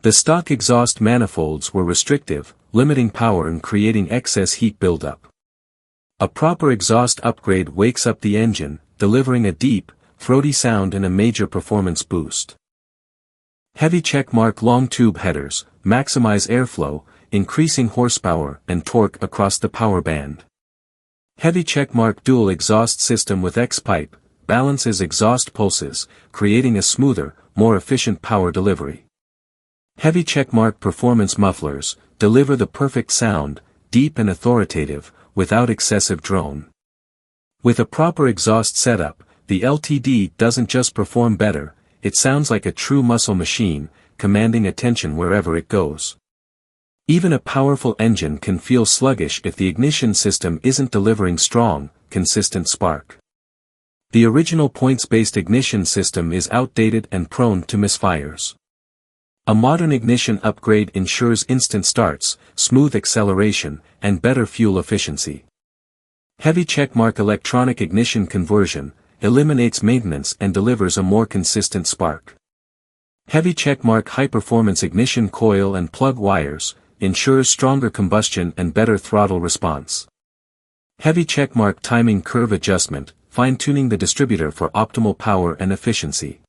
The stock exhaust manifolds were restrictive, limiting power and creating excess heat buildup. A proper exhaust upgrade wakes up the engine, delivering a deep, throaty sound and a major performance boost. Heavy checkmark long tube headers maximize airflow, increasing horsepower and torque across the power band. Heavy checkmark dual exhaust system with X-pipe balances exhaust pulses, creating a smoother, more efficient power delivery. Heavy checkmark performance mufflers deliver the perfect sound, deep and authoritative, without excessive drone. With a proper exhaust setup, the LTD doesn't just perform better, it sounds like a true muscle machine, commanding attention wherever it goes. Even a powerful engine can feel sluggish if the ignition system isn't delivering strong, consistent spark. The original points-based ignition system is outdated and prone to misfires. A modern ignition upgrade ensures instant starts, smooth acceleration, and better fuel efficiency. Heavy checkmark electronic ignition conversion eliminates maintenance and delivers a more consistent spark. Heavy checkmark high-performance ignition coil and plug wires ensures stronger combustion and better throttle response. Heavy checkmark timing curve adjustment, fine-tuning the distributor for optimal power and efficiency.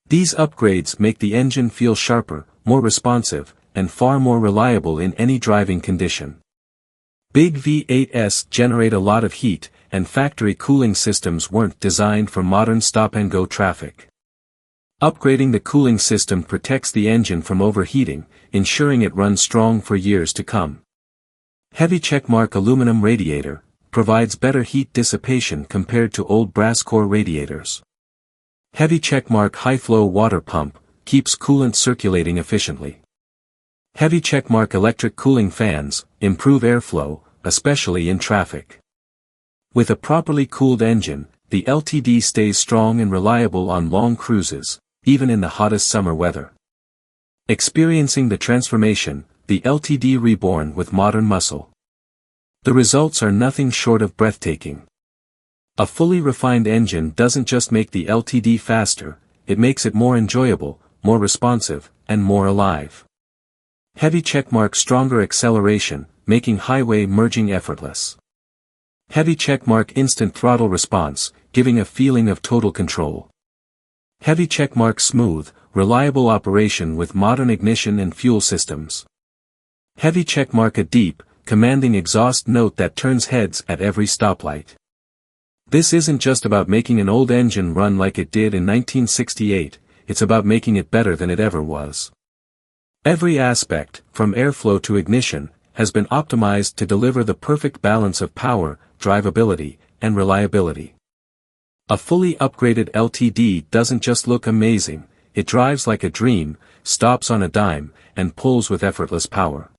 These upgrades make the engine feel sharper, more responsive, and far more reliable in any driving condition. Big V8s generate a lot of heat, and factory cooling systems weren't designed for modern stop-and-go traffic. Upgrading the cooling system protects the engine from overheating, ensuring it runs strong for years to come. Heavy checkmark aluminum radiator provides better heat dissipation compared to old brass core radiators. Heavy checkmark high-flow water pump keeps coolant circulating efficiently. Heavy checkmark electric cooling fans improve airflow, especially in traffic. With a properly cooled engine, the LTD stays strong and reliable on long cruises, even in the hottest summer weather. Experiencing the transformation, the LTD reborn with modern muscle. The results are nothing short of breathtaking. A fully refined engine doesn't just make the LTD faster, it makes it more enjoyable, more responsive, and more alive. Heavy checkmark stronger acceleration, making highway merging effortless. Heavy checkmark instant throttle response, giving a feeling of total control. Heavy checkmark smooth, reliable operation with modern ignition and fuel systems. Heavy checkmark a deep, commanding exhaust note that turns heads at every stoplight. This isn't just about making an old engine run like it did in 1968, it's about making it better than it ever was. Every aspect, from airflow to ignition, has been optimized to deliver the perfect balance of power, drivability, and reliability. A fully upgraded LTD doesn't just look amazing, it drives like a dream, stops on a dime, and pulls with effortless power.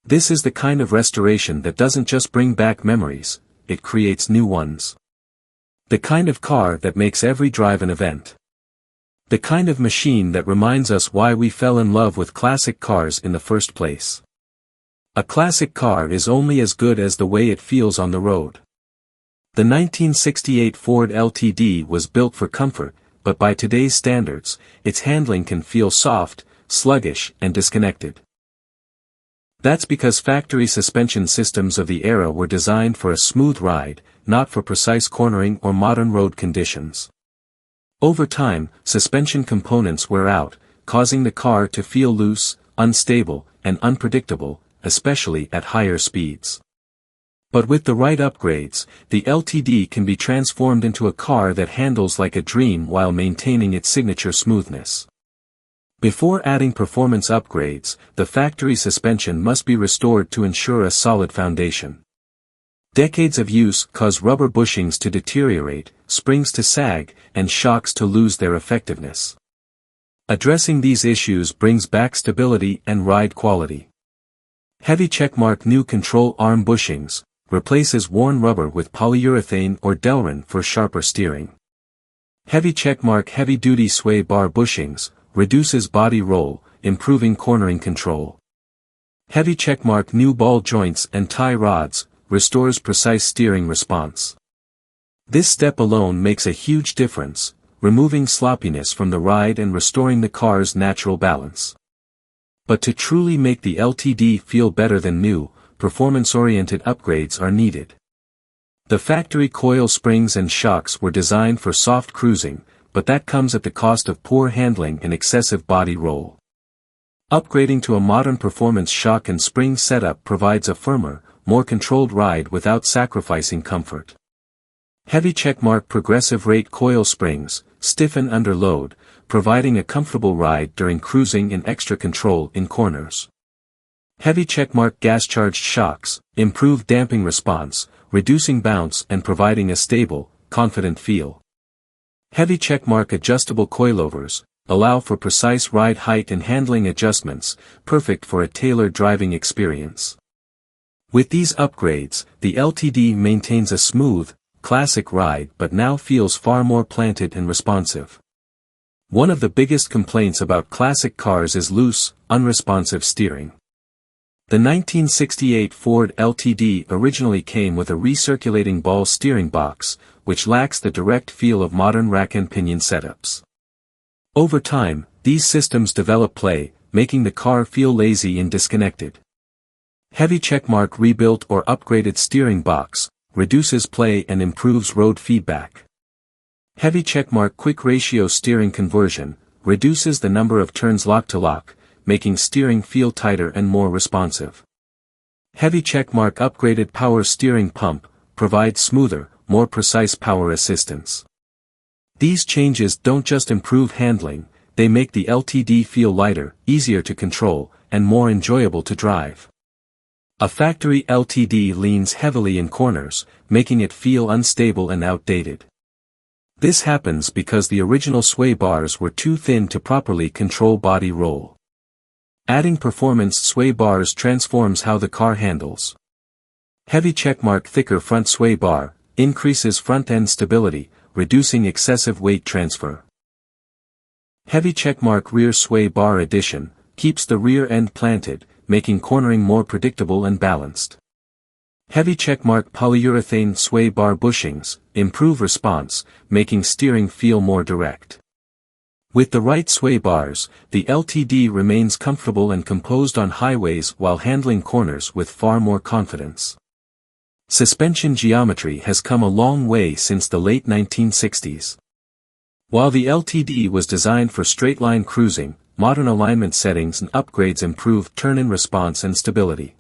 This is the kind of restoration that doesn't just bring back memories, it creates new ones. The kind of car that makes every drive an event. The kind of machine that reminds us why we fell in love with classic cars in the first place. A classic car is only as good as the way it feels on the road. The 1968 Ford LTD was built for comfort, but by today's standards, its handling can feel soft, sluggish, and disconnected. That's because factory suspension systems of the era were designed for a smooth ride, not for precise cornering or modern road conditions. Over time, suspension components wear out, causing the car to feel loose, unstable, and unpredictable, especially at higher speeds. But with the right upgrades, the LTD can be transformed into a car that handles like a dream while maintaining its signature smoothness. Before adding performance upgrades, the factory suspension must be restored to ensure a solid foundation. Decades of use cause rubber bushings to deteriorate, springs to sag, and shocks to lose their effectiveness. Addressing these issues brings back stability and ride quality. Heavy checkmark new control arm bushings replaces worn rubber with polyurethane or Delrin for sharper steering. Heavy checkmark heavy-duty sway bar bushings reduces body roll, improving cornering control. Heavy checkmark new ball joints and tie rods, restores precise steering response. This step alone makes a huge difference, removing sloppiness from the ride and restoring the car's natural balance. But to truly make the LTD feel better than new, performance-oriented upgrades are needed. The factory coil springs and shocks were designed for soft cruising, but that comes at the cost of poor handling and excessive body roll. Upgrading to a modern performance shock and spring setup provides a firmer, more controlled ride without sacrificing comfort. Heavy checkmark progressive rate coil springs, stiffen under load, providing a comfortable ride during cruising and extra control in corners. Heavy checkmark gas-charged shocks, improve damping response, reducing bounce and providing a stable, confident feel. Heavy checkmark adjustable coilovers, allow for precise ride height and handling adjustments, perfect for a tailored driving experience. With these upgrades, the LTD maintains a smooth, classic ride but now feels far more planted and responsive. One of the biggest complaints about classic cars is loose, unresponsive steering. The 1968 Ford LTD originally came with a recirculating ball steering box, which lacks the direct feel of modern rack and pinion setups. Over time, these systems develop play, making the car feel lazy and disconnected. Heavy checkmark rebuilt or upgraded steering box, reduces play and improves road feedback. Heavy checkmark quick ratio steering conversion, reduces the number of turns lock to lock, making steering feel tighter and more responsive. Heavy checkmark upgraded power steering pump, provides smoother, more precise power assistance. These changes don't just improve handling, they make the LTD feel lighter, easier to control, and more enjoyable to drive. A factory LTD leans heavily in corners, making it feel unstable and outdated. This happens because the original sway bars were too thin to properly control body roll. Adding performance sway bars transforms how the car handles. Heavy checkmark thicker front sway bar, increases front-end stability, reducing excessive weight transfer. Heavy checkmark rear sway bar addition, keeps the rear end planted, making cornering more predictable and balanced. Heavy checkmark polyurethane sway bar bushings, improve response, making steering feel more direct. With the right sway bars, the LTD remains comfortable and composed on highways while handling corners with far more confidence. Suspension geometry has come a long way since the late 1960s. While the LTD was designed for straight-line cruising, modern alignment settings and upgrades improved turn-in response and stability.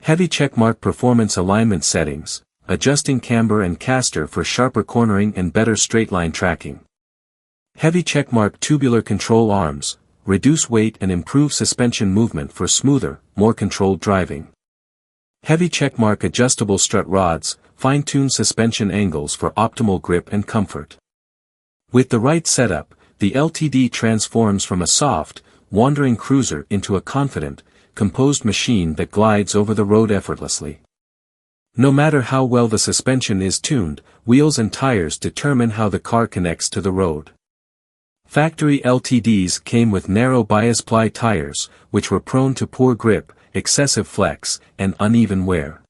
Heavy checkmark performance alignment settings, adjusting camber and caster for sharper cornering and better straight-line tracking. Heavy checkmark tubular control arms, reduce weight and improve suspension movement for smoother, more controlled driving. Heavy checkmark adjustable strut rods, fine-tune suspension angles for optimal grip and comfort. With the right setup, the LTD transforms from a soft, wandering cruiser into a confident, composed machine that glides over the road effortlessly. No matter how well the suspension is tuned, wheels and tires determine how the car connects to the road. Factory LTDs came with narrow bias ply tires, which were prone to poor grip, excessive flex, and uneven wear.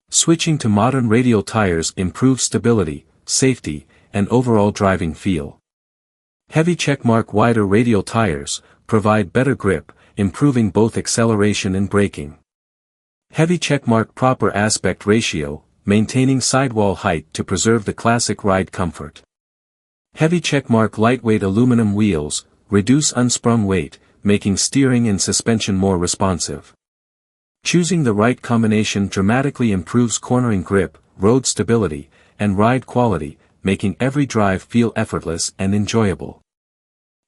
Switching to modern radial tires improves stability, safety, and overall driving feel. Heavy checkmark wider radial tires provide better grip, improving both acceleration and braking. Heavy checkmark proper aspect ratio, maintaining sidewall height to preserve the classic ride comfort. Heavy checkmark lightweight aluminum wheels, reduce unsprung weight, making steering and suspension more responsive. Choosing the right combination dramatically improves cornering grip, road stability, and ride quality, making every drive feel effortless and enjoyable.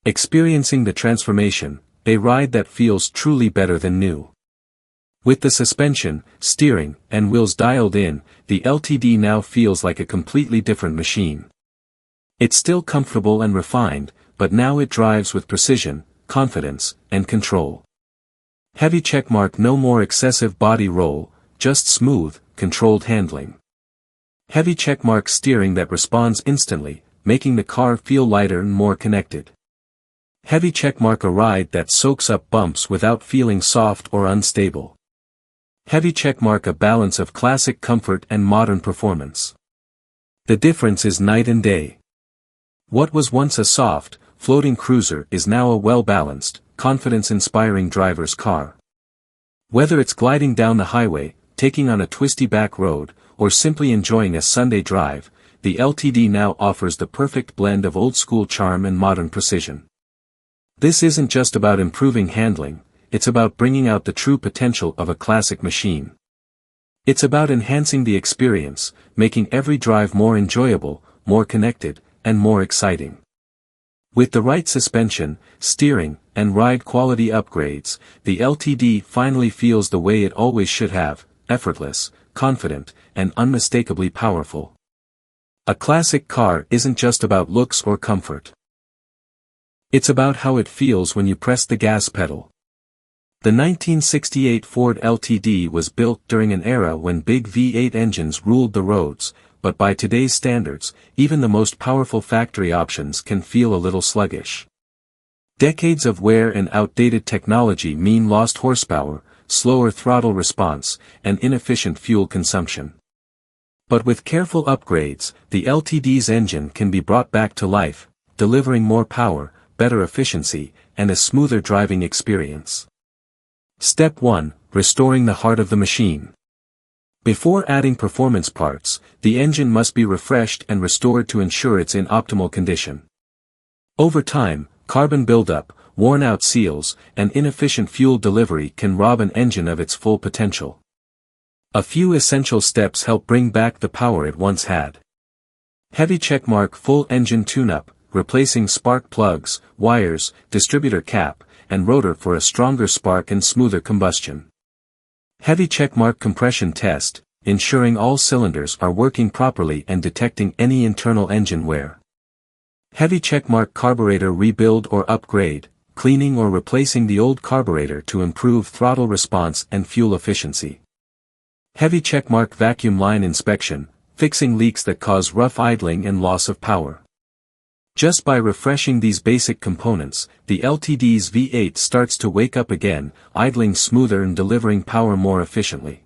Experiencing the transformation, a ride that feels truly better than new. With the suspension, steering, and wheels dialed in, the LTD now feels like a completely different machine. It's still comfortable and refined, but now it drives with precision, confidence, and control. Heavy checkmark no more excessive body roll, just smooth, controlled handling. Heavy checkmark steering that responds instantly, making the car feel lighter and more connected. Heavy checkmark: a ride that soaks up bumps without feeling soft or unstable. Heavy checkmark: a balance of classic comfort and modern performance. The difference is night and day. What was once a soft, floating cruiser is now a well-balanced, confidence-inspiring driver's car. Whether it's gliding down the highway, taking on a twisty back road, or simply enjoying a Sunday drive, the LTD now offers the perfect blend of old-school charm and modern precision. This isn't just about improving handling, it's about bringing out the true potential of a classic machine. It's about enhancing the experience, making every drive more enjoyable, more connected, and more exciting. With the right suspension, steering, and ride quality upgrades, the LTD finally feels the way it always should have: effortless, confident, and unmistakably powerful. A classic car isn't just about looks or comfort. It's about how it feels when you press the gas pedal. The 1968 Ford LTD was built during an era when big V8 engines ruled the roads, but by today's standards, even the most powerful factory options can feel a little sluggish. Decades of wear and outdated technology mean lost horsepower, slower throttle response, and inefficient fuel consumption. But with careful upgrades, the LTD's engine can be brought back to life, delivering more power, better efficiency, and a smoother driving experience. Step 1. Restoring the heart of the machine. Before adding performance parts, the engine must be refreshed and restored to ensure it's in optimal condition. Over time, carbon buildup, worn-out seals, and inefficient fuel delivery can rob an engine of its full potential. A few essential steps help bring back the power it once had. Heavy checkmark: full engine tune-up, replacing spark plugs, wires, distributor cap, and rotor for a stronger spark and smoother combustion. Heavy checkmark: compression test, ensuring all cylinders are working properly and detecting any internal engine wear. Heavy checkmark: carburetor rebuild or upgrade, cleaning or replacing the old carburetor to improve throttle response and fuel efficiency. Heavy checkmark: vacuum line inspection, fixing leaks that cause rough idling and loss of power. Just by refreshing these basic components, the LTD's V8 starts to wake up again, idling smoother and delivering power more efficiently.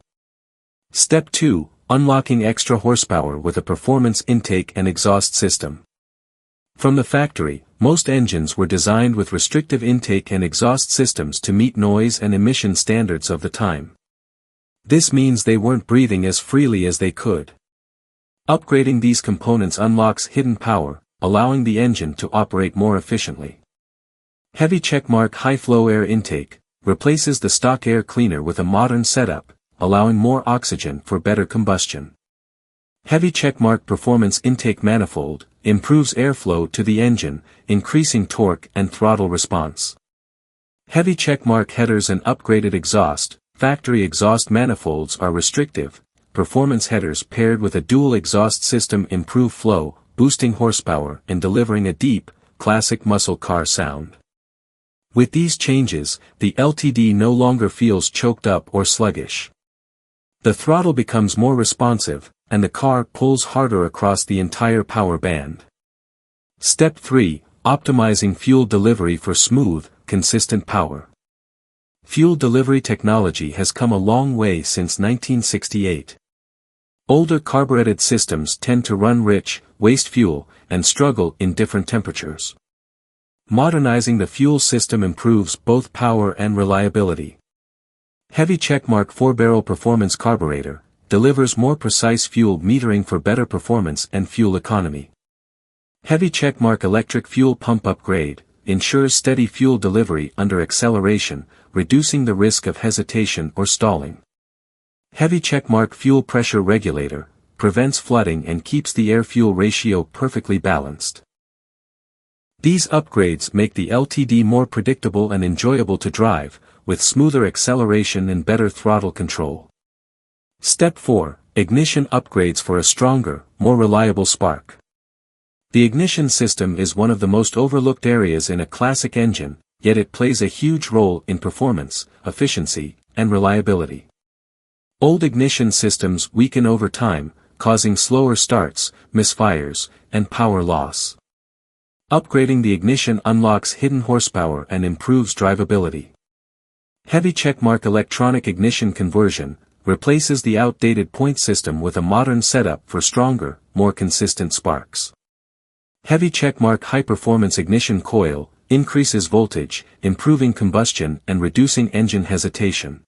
Step 2. Unlocking extra horsepower with a performance intake and exhaust system. From the factory, most engines were designed with restrictive intake and exhaust systems to meet noise and emission standards of the time. This means they weren't breathing as freely as they could. Upgrading these components unlocks hidden power, allowing the engine to operate more efficiently. Heavy checkmark: high-flow air intake, replaces the stock air cleaner with a modern setup, allowing more oxygen for better combustion. Heavy checkmark: performance intake manifold, improves airflow to the engine, increasing torque and throttle response. Heavy checkmark: headers and upgraded exhaust, factory exhaust manifolds are restrictive, performance headers paired with a dual exhaust system improve flow, boosting horsepower and delivering a deep, classic muscle car sound. With these changes, the LTD no longer feels choked up or sluggish. The throttle becomes more responsive, and the car pulls harder across the entire power band. Step 3. Optimizing fuel delivery for smooth, consistent power. Fuel delivery technology has come a long way since 1968. Older carbureted systems tend to run rich, waste fuel, and struggle in different temperatures. Modernizing the fuel system improves both power and reliability. Heavy checkmark: 4-barrel performance carburetor, delivers more precise fuel metering for better performance and fuel economy. Heavy checkmark: electric fuel pump upgrade, ensures steady fuel delivery under acceleration, reducing the risk of hesitation or stalling. Heavy checkmark: fuel pressure regulator, prevents flooding and keeps the air-fuel ratio perfectly balanced. These upgrades make the LTD more predictable and enjoyable to drive, with smoother acceleration and better throttle control. Step 4. Ignition upgrades for a stronger, more reliable spark. The ignition system is one of the most overlooked areas in a classic engine, yet it plays a huge role in performance, efficiency, and reliability. Old ignition systems weaken over time, causing slower starts, misfires, and power loss. Upgrading the ignition unlocks hidden horsepower and improves drivability. Heavy checkmark electronic ignition conversion replaces the outdated point system with a modern setup for stronger, more consistent sparks. Heavy checkmark high-performance ignition coil increases voltage, improving combustion and reducing engine hesitation.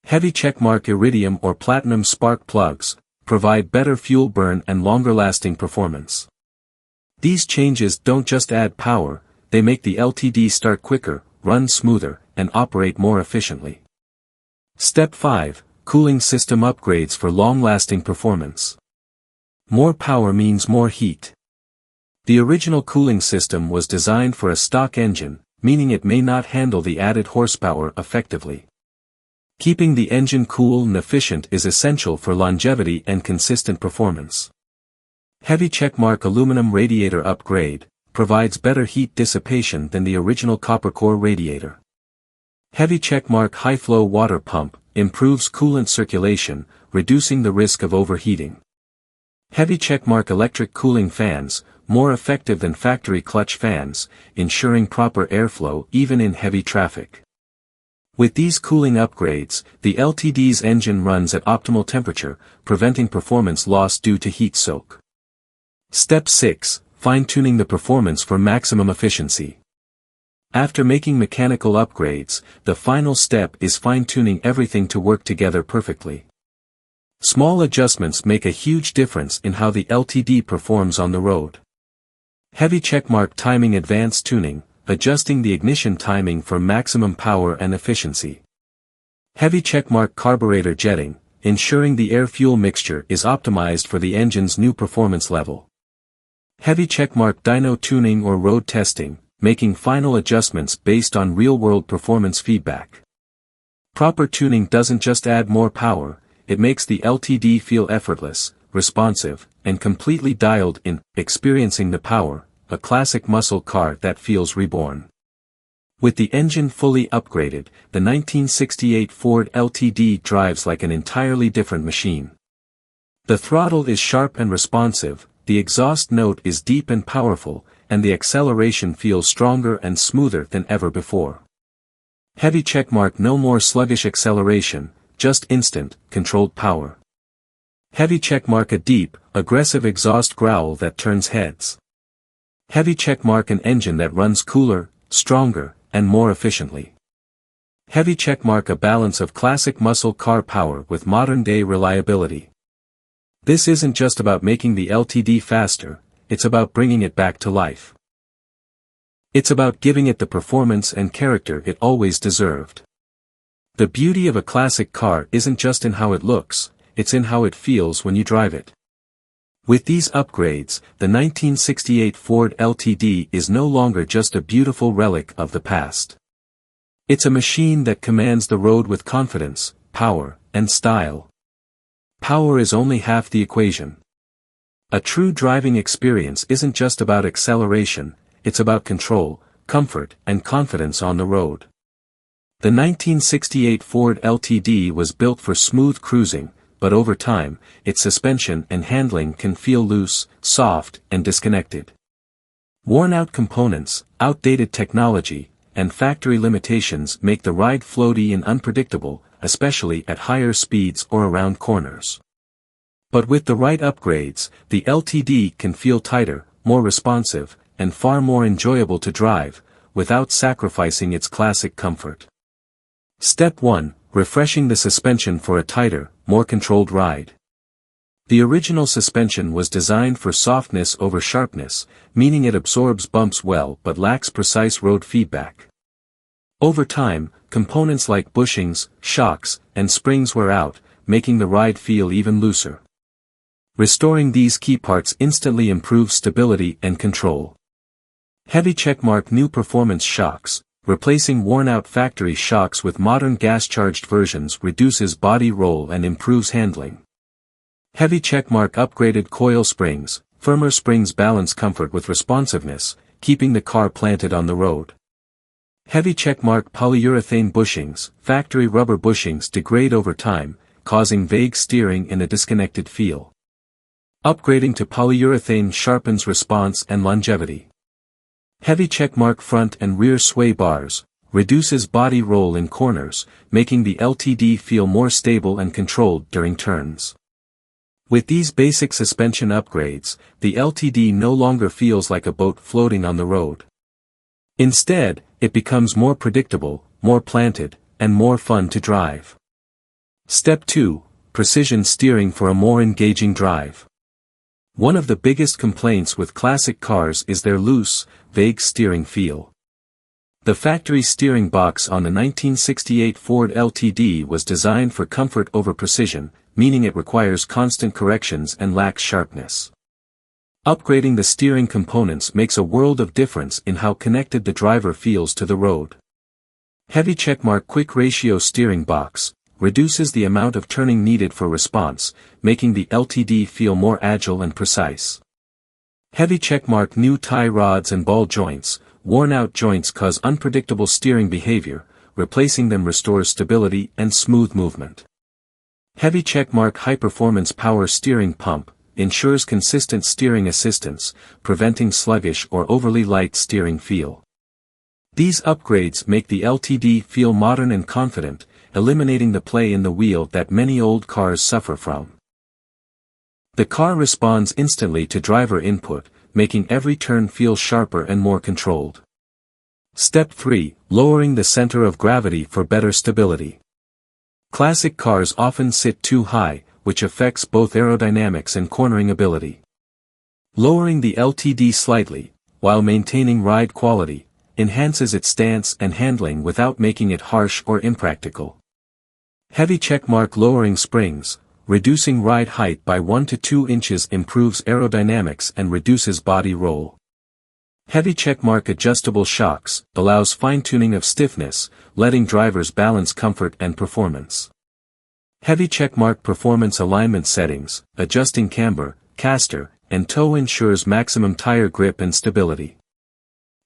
Heavy checkmark iridium or platinum spark plugs provide better fuel burn and longer-lasting performance. These changes don't just add power, they make the LTD start quicker, run smoother, and operate more efficiently. Step 5. Cooling system upgrades for long-lasting performance. More power means more heat. The original cooling system was designed for a stock engine, meaning it may not handle the added horsepower effectively. Keeping the engine cool and efficient is essential for longevity and consistent performance. Heavy checkmark aluminum radiator upgrade provides better heat dissipation than the original copper core radiator. Heavy checkmark high-flow water pump improves coolant circulation, reducing the risk of overheating. Heavy checkmark electric cooling fans, more effective than factory clutch fans, ensuring proper airflow even in heavy traffic. With these cooling upgrades, the LTD's engine runs at optimal temperature, preventing performance loss due to heat soak. Step 6. Fine-tuning the performance for maximum efficiency. After making mechanical upgrades, the final step is fine-tuning everything to work together perfectly. Small adjustments make a huge difference in how the LTD performs on the road. Heavy checkmark timing advanced tuning, adjusting the ignition timing for maximum power and efficiency. Heavy checkmark carburetor jetting, ensuring the air-fuel mixture is optimized for the engine's new performance level. Heavy checkmark dyno tuning or road testing, making final adjustments based on real-world performance feedback. Proper tuning doesn't just add more power, it makes the LTD feel effortless, responsive, and completely dialed in, experiencing the power, a classic muscle car that feels reborn. With the engine fully upgraded, the 1968 Ford LTD drives like an entirely different machine. The throttle is sharp and responsive, the exhaust note is deep and powerful, and the acceleration feels stronger and smoother than ever before. Heavy checkmark no more sluggish acceleration, just instant, controlled power. Heavy checkmark a deep, aggressive exhaust growl that turns heads. Heavy checkmark an engine that runs cooler, stronger, and more efficiently. Heavy checkmark a balance of classic muscle car power with modern-day reliability. This isn't just about making the LTD faster, it's about bringing it back to life. It's about giving it the performance and character it always deserved. The beauty of a classic car isn't just in how it looks, it's in how it feels when you drive it. With these upgrades, the 1968 Ford LTD is no longer just a beautiful relic of the past. It's a machine that commands the road with confidence, power, and style. Power is only half the equation. A true driving experience isn't just about acceleration, it's about control, comfort, and confidence on the road. The 1968 Ford LTD was built for smooth cruising, but over time, its suspension and handling can feel loose, soft, and disconnected. Worn-out components, outdated technology, and factory limitations make the ride floaty and unpredictable, especially at higher speeds or around corners. But with the right upgrades, the LTD can feel tighter, more responsive, and far more enjoyable to drive, without sacrificing its classic comfort. Step 1. Refreshing the suspension for a tighter, more controlled ride. The original suspension was designed for softness over sharpness, meaning it absorbs bumps well but lacks precise road feedback. Over time, components like bushings, shocks, and springs wear out, making the ride feel even looser. Restoring these key parts instantly improves stability and control. Heavy checkmark new performance shocks, replacing worn-out factory shocks with modern gas-charged versions reduces body roll and improves handling. Heavy checkmark upgraded coil springs, firmer springs balance comfort with responsiveness, keeping the car planted on the road. Heavy checkmark polyurethane bushings, factory rubber bushings degrade over time, causing vague steering and a disconnected feel. Upgrading to polyurethane sharpens response and longevity. Heavy checkmark front and rear sway bars, reduces body roll in corners, making the LTD feel more stable and controlled during turns. With these basic suspension upgrades, the LTD no longer feels like a boat floating on the road. Instead, it becomes more predictable, more planted, and more fun to drive. Step 2. Precision steering for a more engaging drive. One of the biggest complaints with classic cars is their loose, vague steering feel. The factory steering box on the 1968 Ford LTD was designed for comfort over precision, meaning it requires constant corrections and lacks sharpness. Upgrading the steering components makes a world of difference in how connected the driver feels to the road. Heavy checkmark quick ratio steering box reduces the amount of turning needed for response, making the LTD feel more agile and precise. Heavy checkmark new tie rods and ball joints, worn-out joints cause unpredictable steering behavior, replacing them restores stability and smooth movement. Heavy checkmark high-performance power steering pump ensures consistent steering assistance, preventing sluggish or overly light steering feel. These upgrades make the LTD feel modern and confident, eliminating the play in the wheel that many old cars suffer from. The car responds instantly to driver input, making every turn feel sharper and more controlled. Step 3. Lowering the center of gravity for better stability. Classic cars often sit too high, which affects both aerodynamics and cornering ability. Lowering the LTD slightly, while maintaining ride quality, enhances its stance and handling without making it harsh or impractical. Heavy checkmark lowering springs, reducing ride height by 1 to 2 inches improves aerodynamics and reduces body roll. Heavy checkmark adjustable shocks allows fine-tuning of stiffness, letting drivers balance comfort and performance. Heavy checkmark performance alignment settings, adjusting camber, caster, and toe ensures maximum tire grip and stability.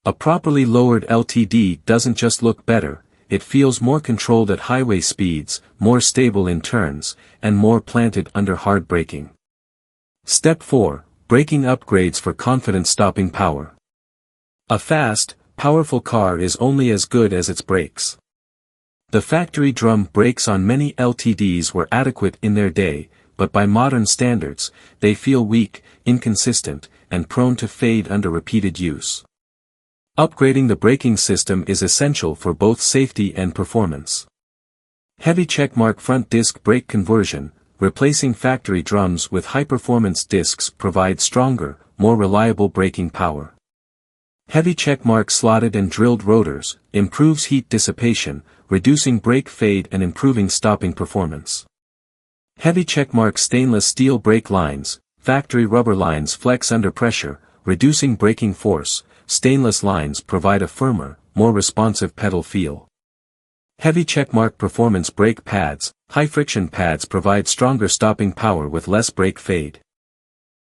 A properly lowered LTD doesn't just look better, it feels more controlled at highway speeds, more stable in turns, and more planted under hard braking. Step 4. Braking upgrades for confident stopping power. A fast, powerful car is only as good as its brakes. The factory drum brakes on many LTDs were adequate in their day, but by modern standards, they feel weak, inconsistent, and prone to fade under repeated use. Upgrading the braking system is essential for both safety and performance. Heavy checkmark front disc brake conversion, replacing factory drums with high-performance discs provides stronger, more reliable braking power. Heavy checkmark slotted and drilled rotors improves heat dissipation, reducing brake fade and improving stopping performance. Heavy checkmark stainless steel brake lines, factory rubber lines flex under pressure, reducing braking force. Stainless lines provide a firmer, more responsive pedal feel. Heavy checkmark performance brake pads, high-friction pads provide stronger stopping power with less brake fade.